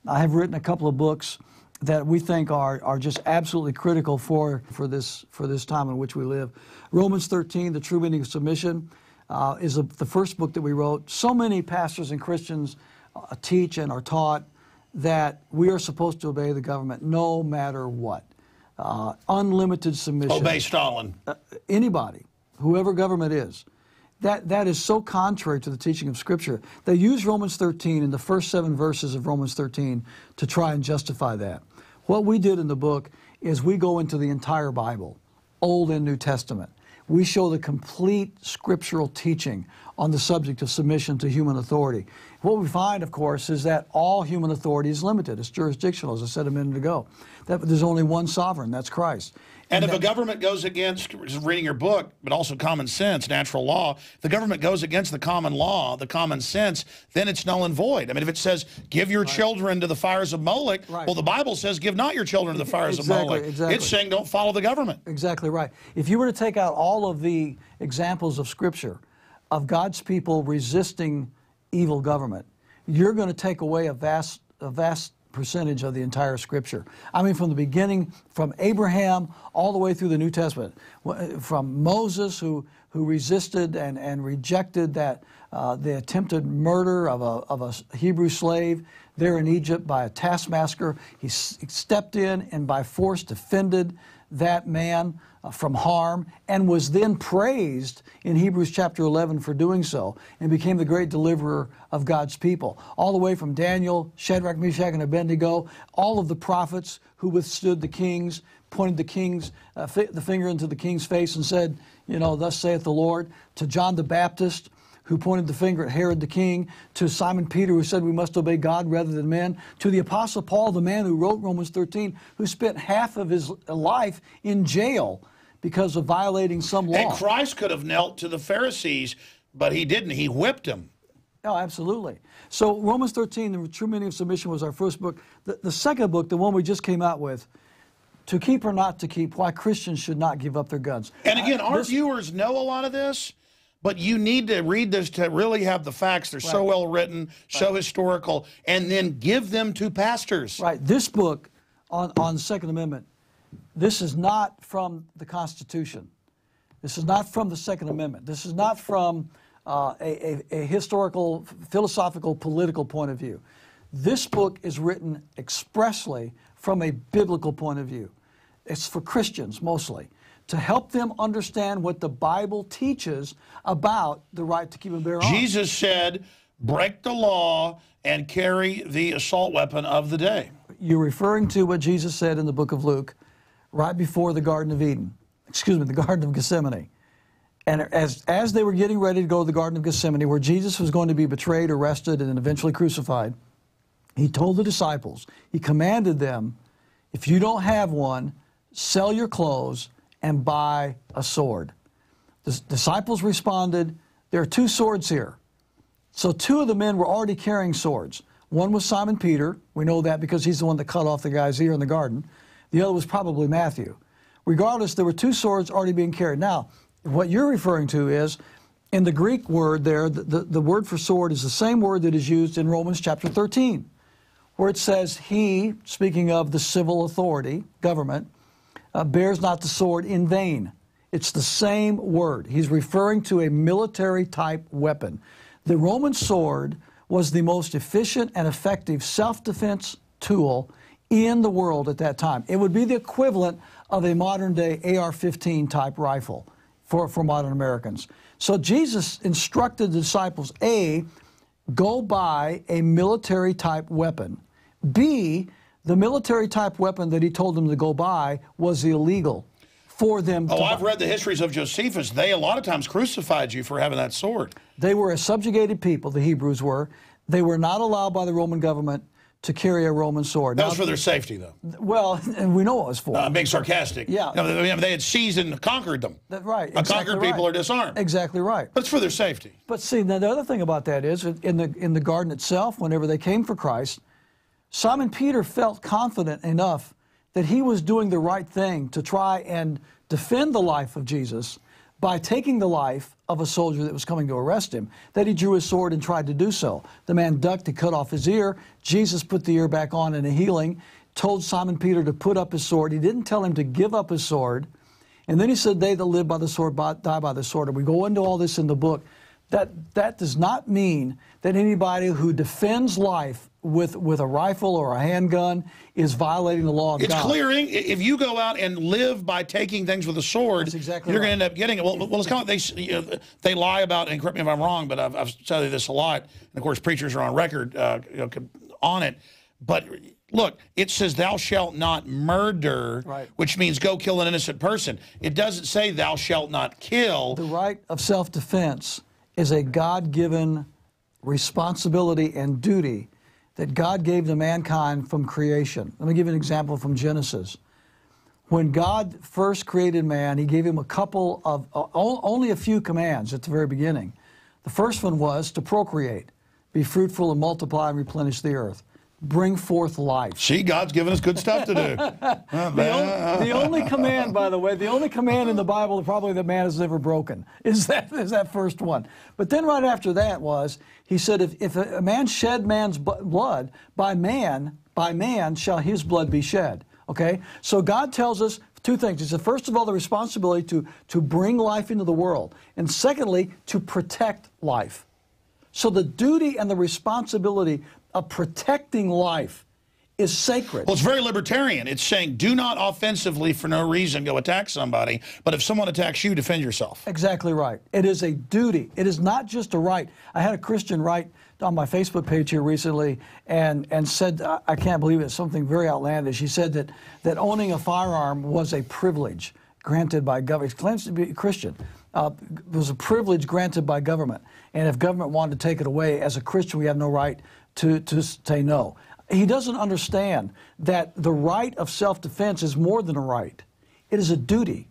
[SPEAKER 14] have written a couple of books that we think are just absolutely critical for this time in which we live. Romans 13, The True Meaning of Submission, is the first book that we wrote. So many pastors and Christians teach and are taught that we are supposed to obey the government no matter what. Unlimited submission.
[SPEAKER 12] Obey Stalin.
[SPEAKER 14] Anybody, whoever government is. That is so contrary to the teaching of Scripture. They use Romans 13 in the first 7 verses of Romans 13 to try and justify that. What we did in the book is we go into the entire Bible, Old and New Testament. We show the complete scriptural teaching on the subject of submission to human authority. What we find, of course, is that all human authority is limited. It's jurisdictional, as I said a minute ago. That there's only one sovereign, that's Christ.
[SPEAKER 12] And if a government goes against, just reading your book, but also common sense, natural law, if the government goes against the common law, the common sense, then it's null and void. I mean, if it says, give your children to the fires of Moloch, well, the Bible says, give not your children to the fires of Moloch.
[SPEAKER 14] Exactly.
[SPEAKER 12] It's saying don't follow the government.
[SPEAKER 14] Exactly right. If you were to take out all of the examples of Scripture of God's people resisting evil government, you're going to take away a vast percentage of the entire Scripture. I mean, from the beginning, from Abraham all the way through the New Testament, from Moses, who resisted and rejected the attempted murder of a Hebrew slave there in Egypt by a taskmaster. He stepped in and by force defended that man from harm, and was then praised in Hebrews chapter 11 for doing so, and became the great deliverer of God's people. All the way from Daniel, Shadrach, Meshach, and Abednego, all of the prophets who withstood the kings, pointed the finger into the king's face and said, you know, thus saith the Lord, to John the Baptist, who pointed the finger at Herod the king, to Simon Peter, who said we must obey God rather than men, to the Apostle Paul, the man who wrote Romans 13, who spent half of his life in jail because of violating some law.
[SPEAKER 12] And Christ could have knelt to the Pharisees, but he didn't. He whipped them.
[SPEAKER 14] Oh, absolutely. So Romans 13, The True Meaning of Submission, was our first book. The second book, the one we just came out with, To Keep or Not to Keep, Why Christians Should Not Give Up Their Guns.
[SPEAKER 12] And again, our viewers know a lot of this, but you need to read this to really have the facts. They're so well written, so historical, and then give them to pastors.
[SPEAKER 14] Right. This book on the Second Amendment, this is not from the Constitution. This is not from the Second Amendment. This is not from a historical, philosophical, political point of view. This book is written expressly from a biblical point of view. It's for Christians mostly, to help them understand what the Bible teaches about the right to keep and bear arms.
[SPEAKER 12] Jesus said, break the law and carry the assault weapon of the day.
[SPEAKER 14] You're referring to what Jesus said in the book of Luke, right before the Garden of Eden, the Garden of Gethsemane. And as they were getting ready to go to the Garden of Gethsemane, where Jesus was going to be betrayed, arrested, and then eventually crucified, he told the disciples, he commanded them, if you don't have one, sell your clothes and buy a sword. The disciples responded, there are 2 swords here. So 2 of the men were already carrying swords. One was Simon Peter. We know that because he's the one that cut off the guy's ear in the garden. The other was probably Matthew. Regardless, there were 2 swords already being carried. Now, what you're referring to is, in the Greek word there, the word for sword is the same word that is used in Romans chapter 13, where it says, he, speaking of the civil authority, government, bears not the sword in vain. It's the same word. He's referring to a military-type weapon. The Roman sword was the most efficient and effective self-defense tool in the world at that time. It would be the equivalent of a modern-day AR-15 type rifle for modern Americans. So Jesus instructed the disciples, A, go buy a military-type weapon. B, the military-type weapon that he told them to go buy was illegal for them to...
[SPEAKER 12] Oh, I've read the histories of Josephus. They, a lot of times, crucified you for having that sword.
[SPEAKER 14] They were a subjugated people, the Hebrews were. They were not allowed by the Roman government to carry a Roman sword.
[SPEAKER 12] That was for their safety, though.
[SPEAKER 14] Well, and we know what it was for.
[SPEAKER 12] I'm being sarcastic.
[SPEAKER 14] Yeah.
[SPEAKER 12] You know, they had seized and conquered them.
[SPEAKER 14] Right.
[SPEAKER 12] Exactly conquered people are disarmed.
[SPEAKER 14] Exactly right.
[SPEAKER 12] But it's for their safety.
[SPEAKER 14] But see, now the other thing about that is, in the garden itself, whenever they came for Christ, Simon Peter felt confident enough that he was doing the right thing to try and defend the life of Jesus by taking the life of a soldier that was coming to arrest him, that he drew his sword and tried to do so. The man ducked, he cut off his ear. Jesus put the ear back on in a healing, told Simon Peter to put up his sword. He didn't tell him to give up his sword. And then he said, they that live by the sword die by the sword. And we go into all this in the book. That does not mean that anybody who defends life with a rifle or a handgun is violating the law of God.
[SPEAKER 12] It's clearing. If you go out and live by taking things with a sword,
[SPEAKER 14] that's exactly
[SPEAKER 12] you're
[SPEAKER 14] right.
[SPEAKER 12] going to end up getting it. Well, it's kind of they lie about, and correct me if I'm wrong, but I've studied this a lot. And of course, preachers are on record on it. But look, it says, "Thou shalt not murder,"
[SPEAKER 14] right,
[SPEAKER 12] which means go kill an innocent person. It doesn't say, "Thou shalt not kill."
[SPEAKER 14] The right of self-defense is a God-given responsibility and duty that God gave to mankind from creation. Let me give you an example from Genesis. When God first created man, he gave him a couple of, only a few commands at the very beginning. The first one was to procreate, be fruitful and multiply and replenish the earth. Bring forth life.
[SPEAKER 12] See, God's given us good stuff to do.
[SPEAKER 14] The only command, by the way, the only command in the Bible probably that man has ever broken is that first one. But then right after that was, he said, if a man shed man's blood, by man shall his blood be shed. Okay? So God tells us two things. He said, first of all, the responsibility to bring life into the world. And secondly, to protect life. So the duty and the responsibility of protecting life is sacred.
[SPEAKER 12] Well, it's very libertarian. It's saying, do not offensively for no reason go attack somebody, but if someone attacks you, defend yourself.
[SPEAKER 14] Exactly right. It is a duty. It is not just a right. I had a Christian write on my Facebook page here recently and said, I can't believe it, something very outlandish. He said that owning a firearm was a privilege granted by government. He claims to be a Christian. It was a privilege granted by government. And if government wanted to take it away, as a Christian, we have no right to say no. He doesn't understand that the right of self-defense is more than a right. It is a duty.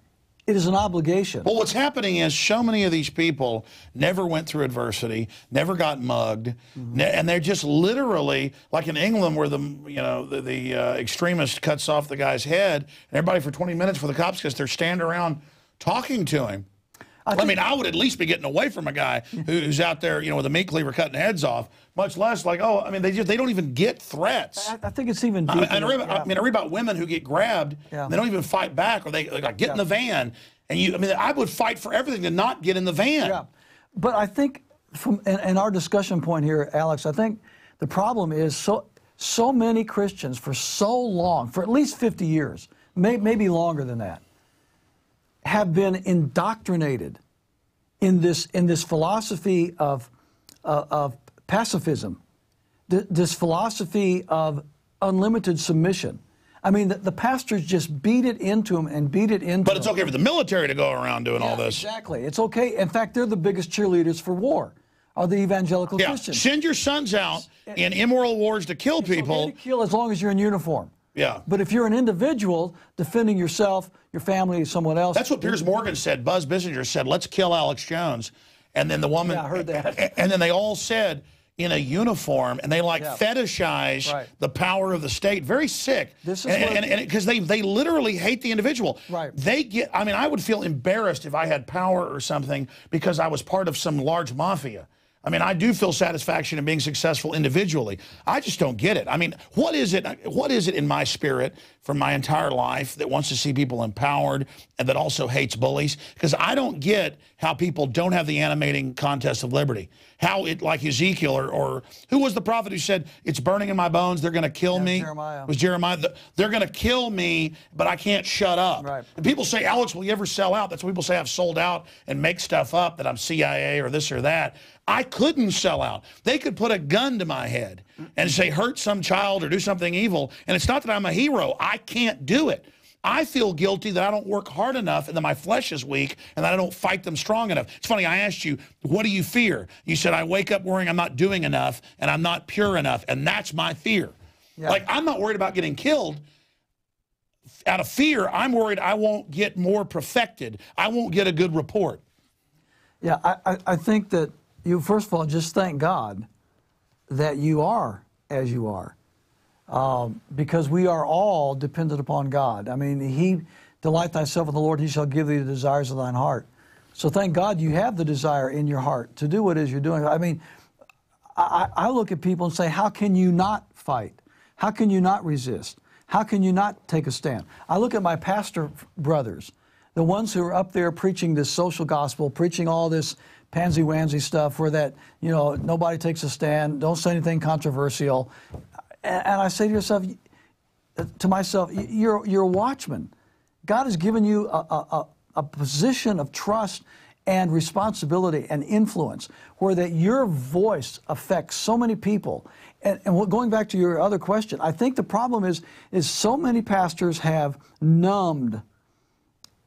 [SPEAKER 14] It is an obligation.
[SPEAKER 12] Well, what's happening is so many of these people never went through adversity, never got mugged, and they're just literally, like in England where the extremist cuts off the guy's head, and everybody for 20 minutes for the cops because they're standing around talking to him. I mean, I would at least be getting away from a guy who's out there, with a meat cleaver cutting heads off, much less like, oh, I mean, they don't even get threats.
[SPEAKER 14] I think it's even deeper.
[SPEAKER 12] I read about women who get grabbed, and they don't even fight back, or they get in the van, and I would fight for everything to not get in the van.
[SPEAKER 14] Yeah, but I think in our discussion point here, Alex, I think the problem is so many Christians for so long, for at least 50 years, maybe longer than that, have been indoctrinated in this philosophy of pacifism, this philosophy of unlimited submission. I mean, the pastors just beat it into them and beat it into them.
[SPEAKER 12] But it's okay for the military to go around doing all this.
[SPEAKER 14] Exactly. It's okay. In fact, they're the biggest cheerleaders for war, are the evangelical Christians.
[SPEAKER 12] Send your sons out in immoral wars to kill people.
[SPEAKER 14] Okay to kill as long as you're in uniform.
[SPEAKER 12] Yeah.
[SPEAKER 14] But if you're an individual defending yourself, your family, someone else.
[SPEAKER 12] That's what Piers Morgan said. Buzz Bissinger said, let's kill Alex Jones. And then the woman.
[SPEAKER 14] Yeah, I heard that.
[SPEAKER 12] And then they all said, in a uniform, and they fetishize the power of the state. Very sick. This is because they literally hate the individual.
[SPEAKER 14] Right.
[SPEAKER 12] I would feel embarrassed if I had power or something because I was part of some large mafia. I mean, I do feel satisfaction in being successful individually. I just don't get it. I mean, what is it in my spirit from my entire life that wants to see people empowered and that also hates bullies? Because I don't get how people don't have the animating contest of liberty. How it, like Ezekiel or who was the prophet who said, it's burning in my bones, they're going to kill me?
[SPEAKER 14] Jeremiah.
[SPEAKER 12] It was Jeremiah. They're going to kill me, but I can't shut up.
[SPEAKER 14] Right.
[SPEAKER 12] And people say, Alex, will you ever sell out? That's what people say, I've sold out and make stuff up that I'm CIA or this or that. I couldn't sell out. They could put a gun to my head and say, hurt some child or do something evil. And it's not that I'm a hero. I can't do it. I feel guilty that I don't work hard enough and that my flesh is weak and that I don't fight them strong enough. It's funny, I asked you, what do you fear? You said, I wake up worrying I'm not doing enough and I'm not pure enough, and that's my fear. Yeah. Like, I'm not worried about getting killed. Out of fear, I'm worried I won't get more perfected. I won't get a good report.
[SPEAKER 14] Yeah, I think that you, first of all, just thank God that you are as you are. Because we are all dependent upon God. I mean, He, delight thyself in the Lord, He shall give thee the desires of thine heart. So thank God you have the desire in your heart to do what it is you're doing. I mean, I look at people and say, how can you not fight? How can you not resist? How can you not take a stand? I look at my pastor brothers, the ones who are up there preaching this social gospel, preaching all this pansy-wansy stuff where that, you know, nobody takes a stand, don't say anything controversial. And I say to myself, you're a watchman. God has given you a position of trust and responsibility and influence where that your voice affects so many people. And going back to your other question, I think the problem is so many pastors have numbed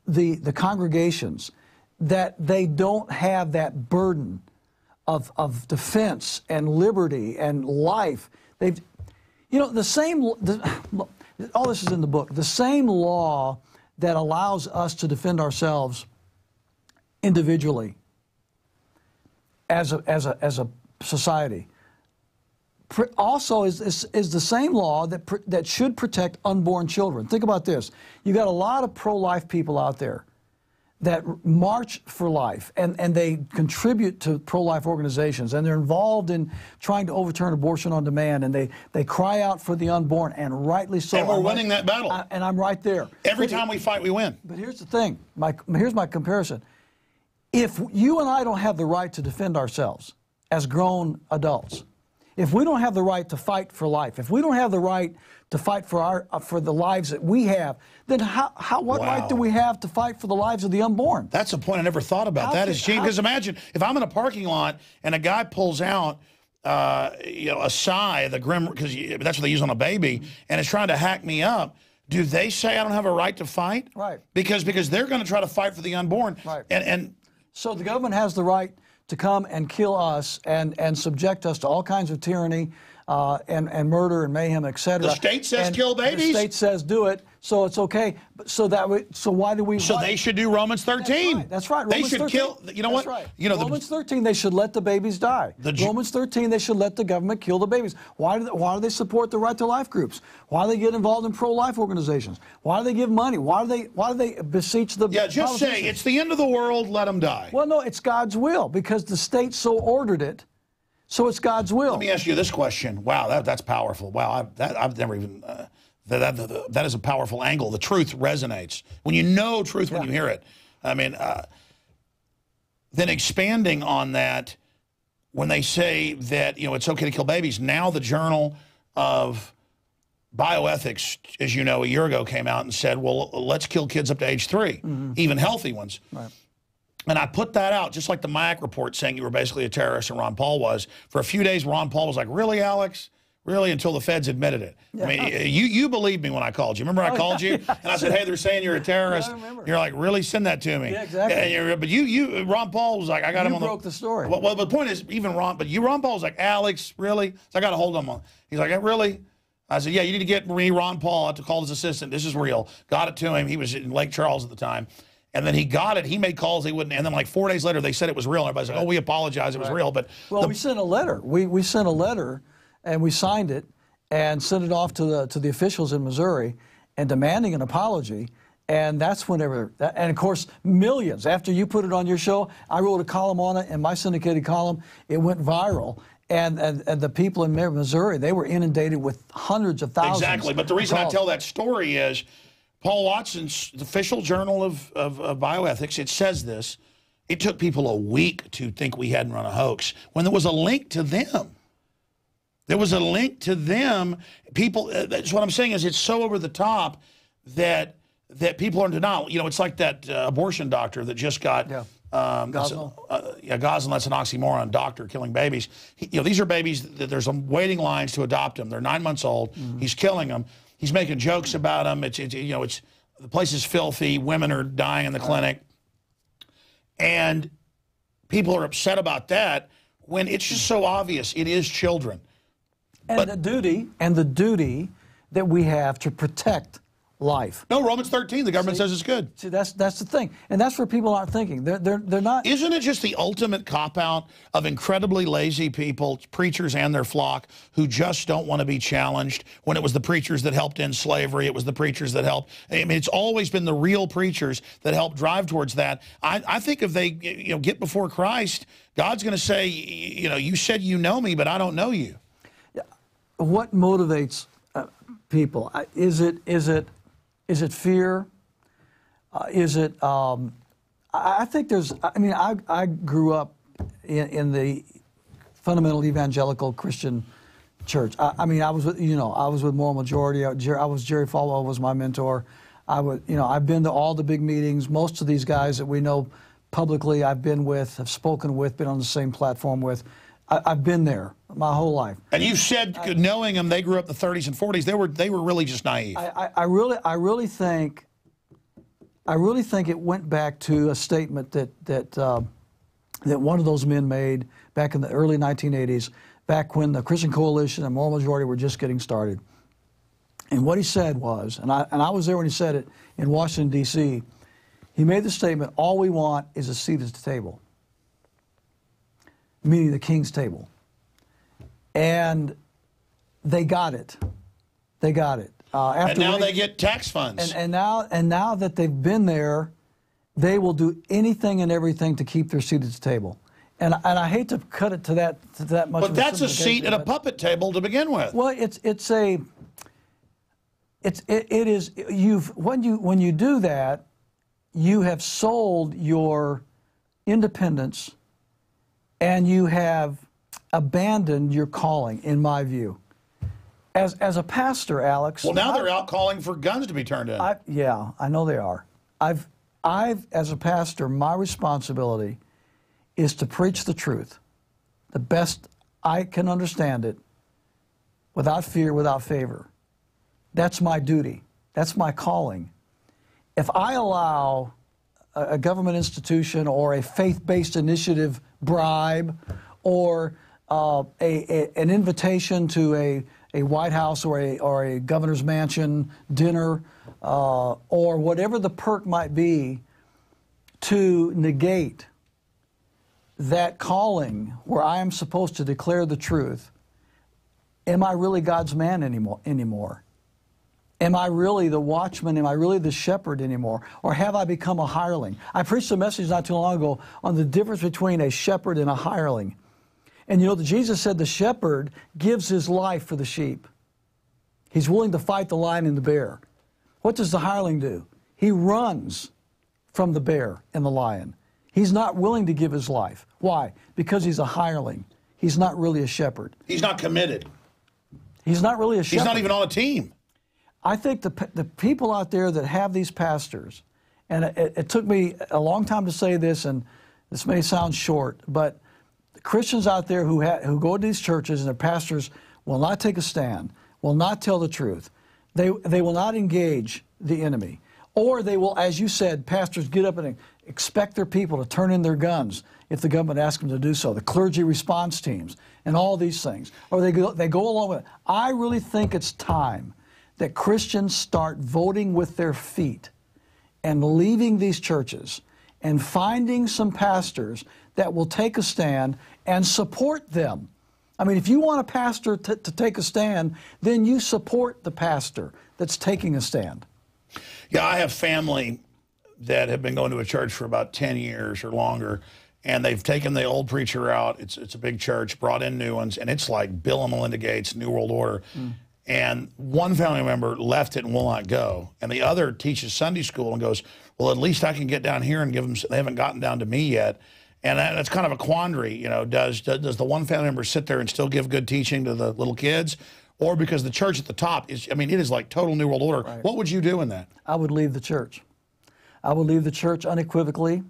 [SPEAKER 14] the congregations that they don't have that burden of defense and liberty and life. You know, all this is in the book. The same law that allows us to defend ourselves individually as a society also is the same law that should protect unborn children. Think about this. You got a lot of pro-life people out there that march for life, and they contribute to pro-life organizations, and they're involved in trying to overturn abortion on demand, and they cry out for the unborn, and rightly so.
[SPEAKER 12] And we're winning that battle.
[SPEAKER 14] And I'm right there.
[SPEAKER 12] Every time we fight, we win.
[SPEAKER 14] But here's the thing. Here's my comparison. If you and I don't have the right to defend ourselves as grown adults, if we don't have the right to fight for life, if we don't have the right to fight for the lives that we have, then what right do we have to fight for the lives of the unborn?
[SPEAKER 12] That's a point I never thought about. That is genius. Because imagine if I'm in a parking lot and a guy pulls out a sigh, the grim, because that's what they use on a baby, and is trying to hack me up. Do they say I don't have a right to fight?
[SPEAKER 14] Right.
[SPEAKER 12] Because they're going to try to fight for the unborn.
[SPEAKER 14] Right.
[SPEAKER 12] And
[SPEAKER 14] so the government has the right to come and kill us and subject us to all kinds of tyranny and murder and mayhem, etc.
[SPEAKER 12] The state says kill babies.
[SPEAKER 14] The state says do it, so it's okay. So why do we?
[SPEAKER 12] So they should do Romans 13.
[SPEAKER 14] That's right.
[SPEAKER 12] They should
[SPEAKER 14] 13.
[SPEAKER 12] kill. You know what?
[SPEAKER 14] Right.
[SPEAKER 12] You know,
[SPEAKER 14] Romans 13. They should let the babies die. Romans 13. They should let the government kill the babies. Why do they support the right to life groups? Why do they get involved in pro-life organizations? Why do they give money? Why do they beseech the?
[SPEAKER 12] Yeah, just say it's the end of the world. Let them die.
[SPEAKER 14] Well, no, it's God's will because the state so ordered it. So it's God's will.
[SPEAKER 12] Let me ask you this question. Wow, that's powerful. Wow, I've never even, that is a powerful angle. The truth resonates. When you know truth, when you hear it. I mean, then expanding on that, when they say that, you know, it's okay to kill babies, now the Journal of Bioethics, as you know, a year ago came out and said, well, let's kill kids up to age 3, even healthy ones. Right. And I put that out, just like the Mac report saying you were basically a terrorist and Ron Paul was. For a few days, Ron Paul was like, really, Alex? Really? Until the feds admitted it. Yeah. I mean, you believed me when I called you. Remember I called you? And I said, hey, they're saying you're a terrorist.
[SPEAKER 14] Yeah, I remember.
[SPEAKER 12] You're like, really? Send that to me.
[SPEAKER 14] Yeah, exactly.
[SPEAKER 12] But Ron Paul was like, I got him on the...
[SPEAKER 14] You broke the story.
[SPEAKER 12] Well, the point is, even Ron Paul was like, Alex, really? So I got to hold him on. He's like, really? I said, yeah, you need to get me, Ron Paul. I have to call his assistant. This is real. Got it to him. He was in Lake Charles at the time. And then he got it. He made calls. He wouldn't. And then like 4 days later, they said it was real. And everybody's like, oh, we apologize. It was real. But
[SPEAKER 14] we sent a letter. We sent a letter, and we signed it and sent it off to the officials in Missouri and demanding an apology. And that's whenever, and of course, millions. After you put it on your show, I wrote a column on it in my syndicated column. It went viral. And the people in Missouri, they were inundated with hundreds of thousands.
[SPEAKER 12] Exactly. But the reason I tell that story is, Paul Watson's the official journal of bioethics, it says this. It took people a week to think we hadn't run a hoax. When there was a link to them. There was a link to them. People, that's what I'm saying is it's so over the top that people are in denial. You know, it's like that abortion doctor that just got... Yeah.
[SPEAKER 14] Gosnell.
[SPEAKER 12] Gosnell, that's an oxymoron, doctor killing babies. You know, these are babies that there's waiting lines to adopt them. They're 9 months old. He's killing them. He's making jokes about them. the place is filthy, women are dying in the clinic, and people are upset about that when it's just so obvious it is children.
[SPEAKER 14] And the duty that we have to protect life.
[SPEAKER 12] No, Romans 13, the government says it's good.
[SPEAKER 14] See, that's the thing. And that's where people aren't thinking. They're not.
[SPEAKER 12] Isn't it just the ultimate cop-out of incredibly lazy people, preachers and their flock, who just don't want to be challenged? When it was the preachers that helped end slavery, it was the preachers that helped. I mean, it's always been the real preachers that help drive towards that. I think if they get before Christ, God's going to say, you said you know me, but I don't know you.
[SPEAKER 14] What motivates people? Is it fear? Is it? I think there's. I mean, I grew up in the fundamental evangelical Christian church. I mean, I was with Moral Majority. Jerry Falwell was my mentor. I've been to all the big meetings. Most of these guys that we know publicly, I've been with, have spoken with, been on the same platform with. I've been there my whole life.
[SPEAKER 12] And you said, knowing them, they grew up in the 30s and 40s. They were really just naive.
[SPEAKER 14] I really think it went back to a statement that one of those men made back in the early 1980s, back when the Christian Coalition and Moral Majority were just getting started. And what he said was, and I was there when he said it in Washington, D.C., he made the statement, all we want is a seat at the table. Meaning the king's table. And they got it. They got it.
[SPEAKER 12] And now they get tax funds.
[SPEAKER 14] And now that they've been there, they will do anything and everything to keep their seat at the table. And I hate to cut it to that much.
[SPEAKER 12] But that's a seat at a puppet table to begin with.
[SPEAKER 14] Well, when you do that, you have sold your independence. And you have abandoned your calling, in my view. As a pastor, Alex.
[SPEAKER 12] Well, now they're out calling for guns to be turned in.
[SPEAKER 14] Yeah, I know they are. I've, as a pastor, my responsibility is to preach the truth, the best I can understand it, without fear, without favor. That's my duty. That's my calling. If I allow a government institution or a faith-based initiative bribe or an invitation to a White House or a governor's mansion dinner or whatever the perk might be to negate that calling where I am supposed to declare the truth, am I really God's man anymore? Am I really the watchman? Am I really the shepherd anymore? Or have I become a hireling? I preached a message not too long ago on the difference between a shepherd and a hireling. And Jesus said the shepherd gives his life for the sheep. He's willing to fight the lion and the bear. What does the hireling do? He runs from the bear and the lion. He's not willing to give his life. Why? Because he's a hireling. He's not really a shepherd.
[SPEAKER 12] He's not committed.
[SPEAKER 14] He's not really a shepherd.
[SPEAKER 12] He's not even on a team.
[SPEAKER 14] I think the people out there that have these pastors, and it took me a long time to say this, and this may sound short, but the Christians out there who go to these churches and their pastors will not take a stand, will not tell the truth. They will not engage the enemy. Or they will, as you said, pastors get up and expect their people to turn in their guns if the government asks them to do so. The clergy response teams and all these things. Or they go along with it. I really think it's time that Christians start voting with their feet and leaving these churches and finding some pastors that will take a stand and support them. I mean, if you want a pastor to take a stand, then you support the pastor that's taking a stand.
[SPEAKER 12] Yeah, I have family that have been going to a church for about 10 years or longer, and they've taken the old preacher out. It's a big church, brought in new ones, and it's like Bill and Melinda Gates, New World Order. And one family member left it and will not go. And the other teaches Sunday school and goes, well, at least I can get down here and give them, they haven't gotten down to me yet. And that's kind of a quandary, you know, does the one family member sit there and still give good teaching to the little kids? Or because the church at the top is, I mean, it is like total New World Order. Right. What would you do in that?
[SPEAKER 14] I would leave the church. I would leave the church unequivocally,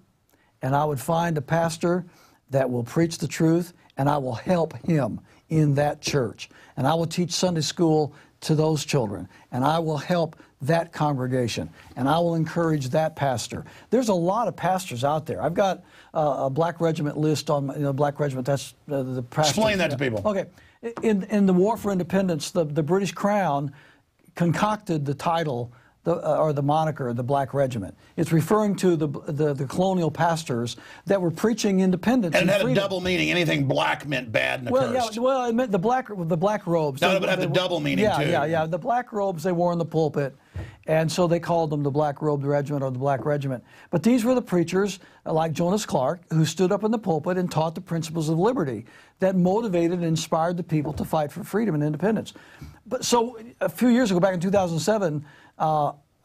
[SPEAKER 14] and I would find a pastor that will preach the truth, and I will help him in that church. And I will teach Sunday school to those children, and I will help that congregation, and I will encourage that pastor. There's a lot of pastors out there. I've got a Black Regiment list on Black Regiment. That's the pastor.
[SPEAKER 12] Explain that to people.
[SPEAKER 14] Okay, in the War for Independence, the British Crown concocted the title or the moniker, the Black Regiment. It's referring to the colonial pastors that were preaching independence
[SPEAKER 12] and it had
[SPEAKER 14] freedom.
[SPEAKER 12] a double meaning. Anything black meant bad and accursed.
[SPEAKER 14] Yeah, well, it meant the black robes.
[SPEAKER 12] No, but it had the double meaning too.
[SPEAKER 14] Yeah. The black robes they wore in the pulpit, and so they called them the Black Robed Regiment or the Black Regiment. But these were the preachers like Jonas Clark who stood up in the pulpit and taught the principles of liberty that motivated and inspired the people to fight for freedom and independence. But so a few years ago, back in 2007.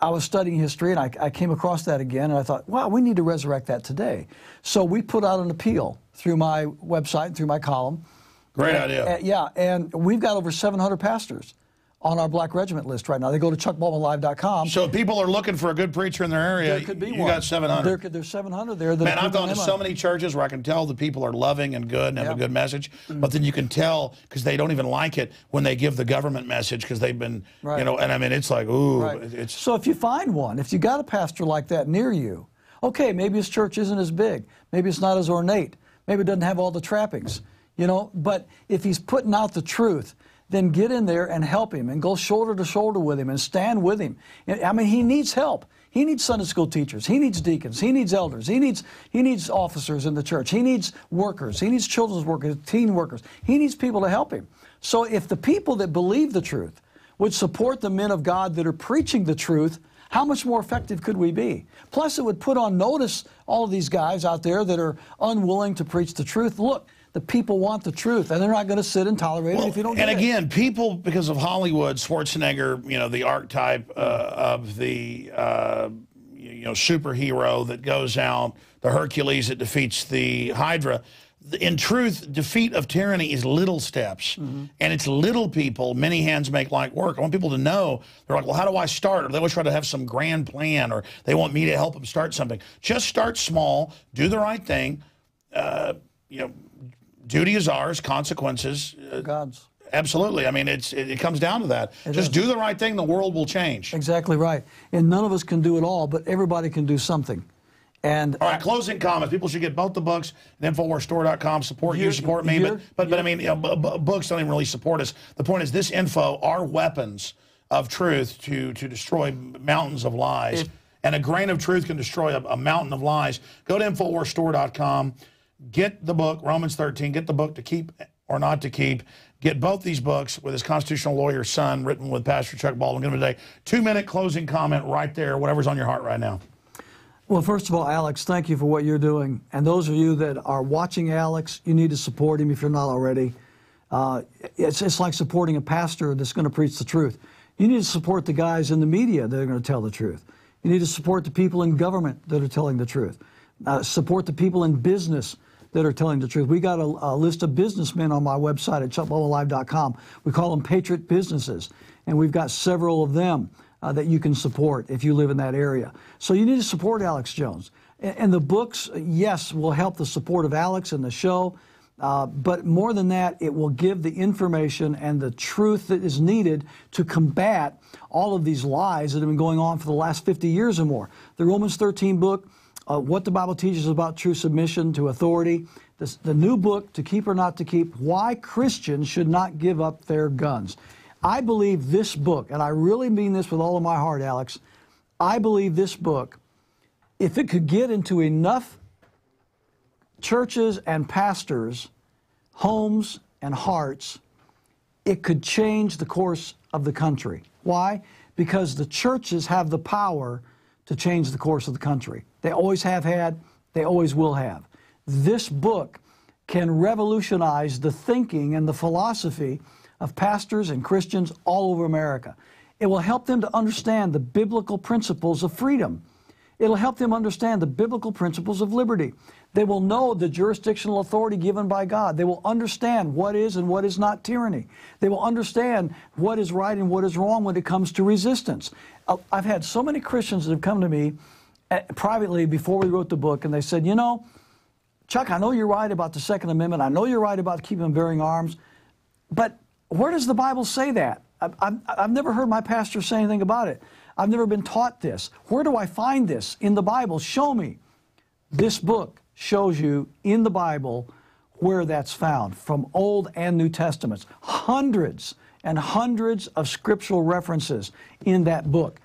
[SPEAKER 14] I was studying history, and I came across that again, and I thought, wow, we need to resurrect that today. So we put out an appeal through my website, through my column.
[SPEAKER 12] Great idea.
[SPEAKER 14] Yeah, and we've got over 700 pastors on our Black Regiment list right now. They go to chuckbaldwinlive.com.
[SPEAKER 12] So if people are looking for a good preacher in their area,
[SPEAKER 14] there could be
[SPEAKER 12] you got 700.
[SPEAKER 14] There's 700 there. That
[SPEAKER 12] Man, I've gone to so many churches where I can tell the people are loving and good and have a good message, but then you can tell because they don't even like it when they give the government message because they've been, and I mean, it's like, ooh. It's...
[SPEAKER 14] So if you find one, if you got a pastor like that near you, okay, maybe his church isn't as big, maybe it's not as ornate, maybe it doesn't have all the trappings, but if he's putting out the truth, then get in there and help him and go shoulder to shoulder with him and stand with him. I mean, he needs help. He needs Sunday school teachers. He needs deacons. He needs elders. He needs officers in the church. He needs workers. He needs children's workers, teen workers. He needs people to help him. So if the people that believe the truth would support the men of God that are preaching the truth, how much more effective could we be? Plus, it would put on notice all of these guys out there that are unwilling to preach the truth. Look, the people want the truth, and they're not going to sit and tolerate it if you don't get it.
[SPEAKER 12] And again, people, because of Hollywood, Schwarzenegger, the archetype of the superhero that goes out, the Hercules that defeats the Hydra. In truth, defeat of tyranny is little steps, and it's little people. Many hands make light work. I want people to know. They're like, well, how do I start? Or they always try to have some grand plan, or they want me to help them start something. Just start small, do the right thing. Duty is ours, consequences.
[SPEAKER 14] God's.
[SPEAKER 12] Absolutely. I mean, it comes down to that. Just do the right thing, the world will change.
[SPEAKER 14] Exactly right. And none of us can do it all, but everybody can do something. And
[SPEAKER 12] all right, closing comments. People should get both the books at InfoWarsStore.com. Support you, support me. But I mean, books don't even really support us. The point is, this info are weapons of truth to destroy mountains of lies. And a grain of truth can destroy a mountain of lies. Go to InfoWarsStore.com. Get the book, Romans 13. Get the book To Keep or Not to Keep. Get both these books with his constitutional lawyer's son, written with Pastor Chuck Baldwin. Give him today. 2-minute closing comment right there, whatever's on your heart right now.
[SPEAKER 14] Well, first of all, Alex, thank you for what you're doing. And those of you that are watching Alex, you need to support him if you're not already. It's like supporting a pastor that's going to preach the truth. You need to support the guys in the media that are going to tell the truth. You need to support the people in government that are telling the truth. Support the people in business that are telling the truth. We got a list of businessmen on my website at chuckbaldwinlive.com. We call them patriot businesses, and we've got several of them that you can support if you live in that area. So you need to support Alex Jones. And the books, yes, will help the support of Alex and the show, but more than that, it will give the information and the truth that is needed to combat all of these lies that have been going on for the last 50 years or more. The Romans 13 book, what the Bible teaches about true submission to authority. The new book, To Keep or Not to Keep, Why Christians Should Not Give Up Their Guns. I believe this book, and I really mean this with all of my heart, Alex, I believe this book, if it could get into enough churches and pastors, homes and hearts, it could change the course of the country. Why? Because the churches have the power to change the course of the country. They always have had, they always will have. This book can revolutionize the thinking and the philosophy of pastors and Christians all over America. It will help them to understand the biblical principles of freedom. It'll help them understand the biblical principles of liberty. They will know the jurisdictional authority given by God. They will understand what is and what is not tyranny. They will understand what is right and what is wrong when it comes to resistance. I've had so many Christians that have come to me privately before we wrote the book, and they said, you know, Chuck, I know you're right about the Second Amendment. I know you're right about keeping and bearing arms, but where does the Bible say that? I've never heard my pastor say anything about it. I've never been taught this. Where do I find this? In the Bible. Show me. This book shows you in the Bible where that's found, from Old and New Testaments. Hundreds and hundreds of scriptural references in that book.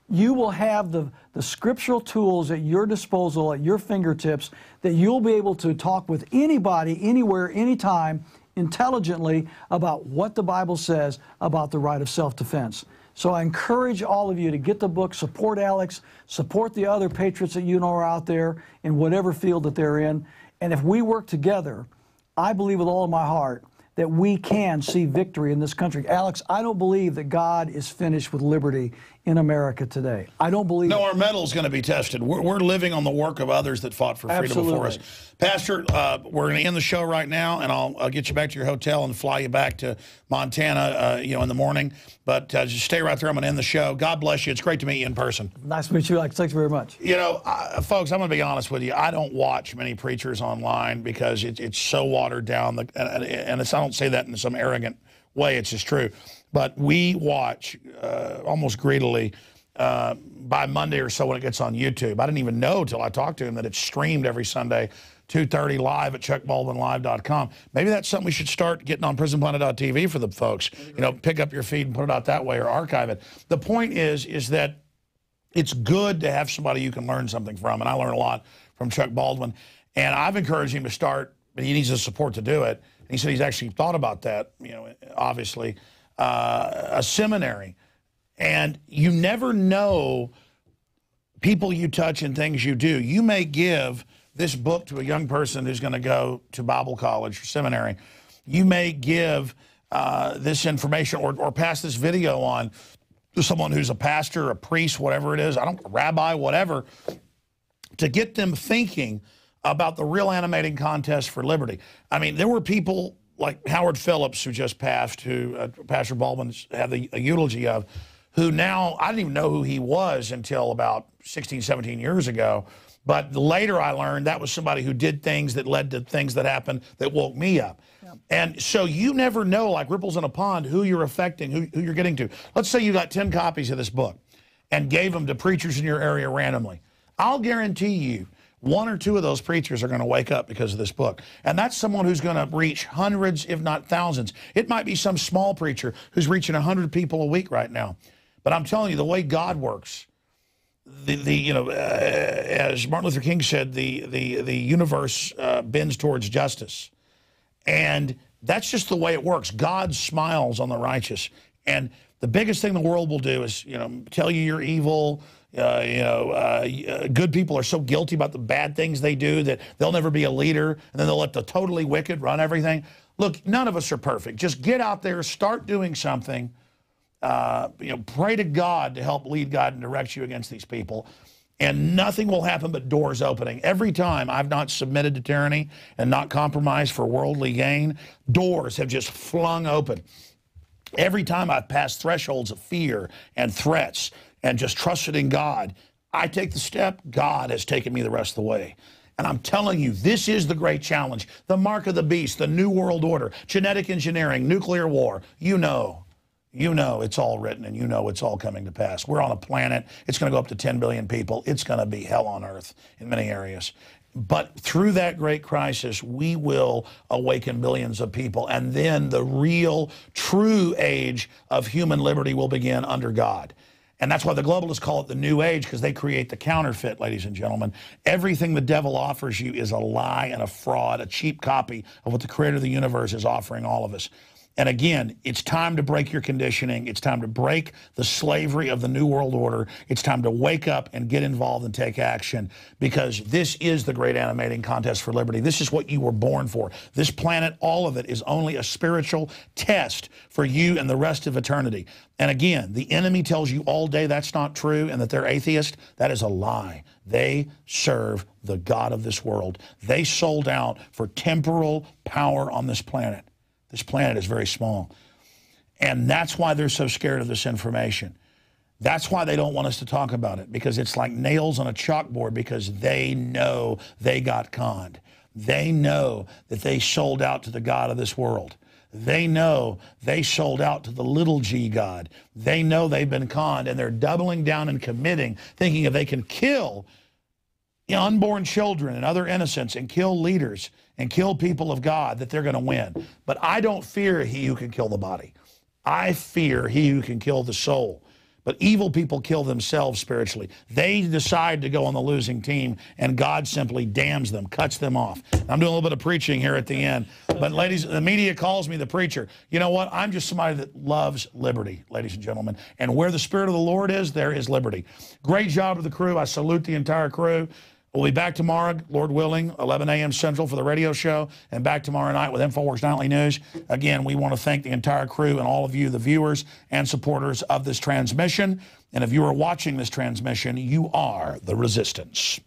[SPEAKER 14] You will have the scriptural tools at your disposal, at your fingertips, that you'll be able to talk with anybody, anywhere, anytime, intelligently about what the Bible says about the right of self-defense. So I encourage all of you to get the book, support Alex, support the other patriots that you know are out there in whatever field that they're in. And if we work together, I believe with all of my heart that we can see victory in this country. Alex, I don't believe that God is finished with liberty in America today. I don't believe
[SPEAKER 12] No, our metal's going to be tested. We're living on the work of others that fought for freedom before us. Pastor, we're going to end the show right now, and I'll get you back to your hotel and fly you back to Montana, in the morning. But just stay right there. I'm going to end the show. God bless you. It's great to meet you in person.
[SPEAKER 14] Nice to meet you, Alex. Thanks very much.
[SPEAKER 12] Folks, I'm going to be honest with you. I don't watch many preachers online because it's so watered down. And I don't say that in some arrogant way. It's just true. But we watch almost greedily by Monday or so when it gets on YouTube. I didn't even know until I talked to him that it's streamed every Sunday, 2:30 live at chuckbaldwinlive.com. Maybe that's something we should start getting on prisonplanet.tv for the folks. Pick up your feed and put it out that way or archive it. The point is that it's good to have somebody you can learn something from, and I learn a lot from Chuck Baldwin. And I've encouraged him to start, but he needs the support to do it. And he said he's actually thought about that, obviously, a seminary. And you never know people you touch and things you do. You may give this book to a young person who's going to go to Bible college or seminary. You may give this information or pass this video on to someone who's a pastor, a priest, whatever it is, a rabbi, whatever, to get them thinking about the real animating contest for liberty. I mean, there were people like Howard Phillips, who just passed, who Pastor Baldwin had a eulogy of, who now, I didn't even know who he was until about 16, 17 years ago. But later I learned that was somebody who did things that led to things that happened that woke me up. Yep. And so you never know, like ripples in a pond, who you're affecting, who you're getting to. Let's say you got 10 copies of this book and gave them to preachers in your area randomly. I'll guarantee you 1 or 2 of those preachers are going to wake up because of this book. And that's someone who's going to reach hundreds, if not thousands. It might be some small preacher who's reaching 100 people a week right now. But I'm telling you, the way God works, as Martin Luther King said, the universe bends towards justice. And that's just the way it works. God smiles on the righteous. And the biggest thing the world will do is, tell you you're evil. Good people are so guilty about the bad things they do that they'll never be a leader, and then they'll let the totally wicked run everything. Look, none of us are perfect. Just get out there, start doing something. Pray to God to help lead God and direct you against these people. And nothing will happen but doors opening. Every time I've not submitted to tyranny and not compromised for worldly gain, doors have just flung open. Every time I've passed thresholds of fear and threats and just trusted in God, I take the step, God has taken me the rest of the way. And I'm telling you, this is the great challenge. The mark of the beast, the new world order, genetic engineering, nuclear war. You know it's all written, and it's all coming to pass. We're on a planet. It's going to go up to 10 billion people. It's going to be hell on earth in many areas. But through that great crisis, we will awaken billions of people. And then the real, true age of human liberty will begin under God. And that's why the globalists call it the new age, because they create the counterfeit, ladies and gentlemen. Everything the devil offers you is a lie and a fraud, a cheap copy of what the creator of the universe is offering all of us. And again, it's time to break your conditioning. It's time to break the slavery of the New World Order. It's time to wake up and get involved and take action, because this is the great animating contest for liberty. This is what you were born for. This planet, all of it, is only a spiritual test for you and the rest of eternity. And again, the enemy tells you all day that's not true and that they're atheist. That is a lie. They serve the God of this world. They sold out for temporal power on this planet. This planet is very small. And that's why they're so scared of this information. That's why they don't want us to talk about it, because it's like nails on a chalkboard, because they know they got conned. They know that they sold out to the God of this world. They know they sold out to the little g God. They know they've been conned, and they're doubling down and committing, thinking if they can kill unborn children and other innocents and kill leaders and kill people of God, that they're going to win. But I don't fear he who can kill the body. I fear he who can kill the soul. But evil people kill themselves spiritually. They decide to go on the losing team, and God simply damns them, cuts them off. I'm doing a little bit of preaching here at the end. But ladies, the media calls me the preacher. You know what? I'm just somebody that loves liberty, ladies and gentlemen. And where the Spirit of the Lord is, there is liberty. Great job to the crew. I salute the entire crew. We'll be back tomorrow, Lord willing, 11 a.m. Central for the radio show, and back tomorrow night with Infowars Nightly News. Again, we want to thank the entire crew and all of you, the viewers and supporters of this transmission. And if you are watching this transmission, you are the resistance.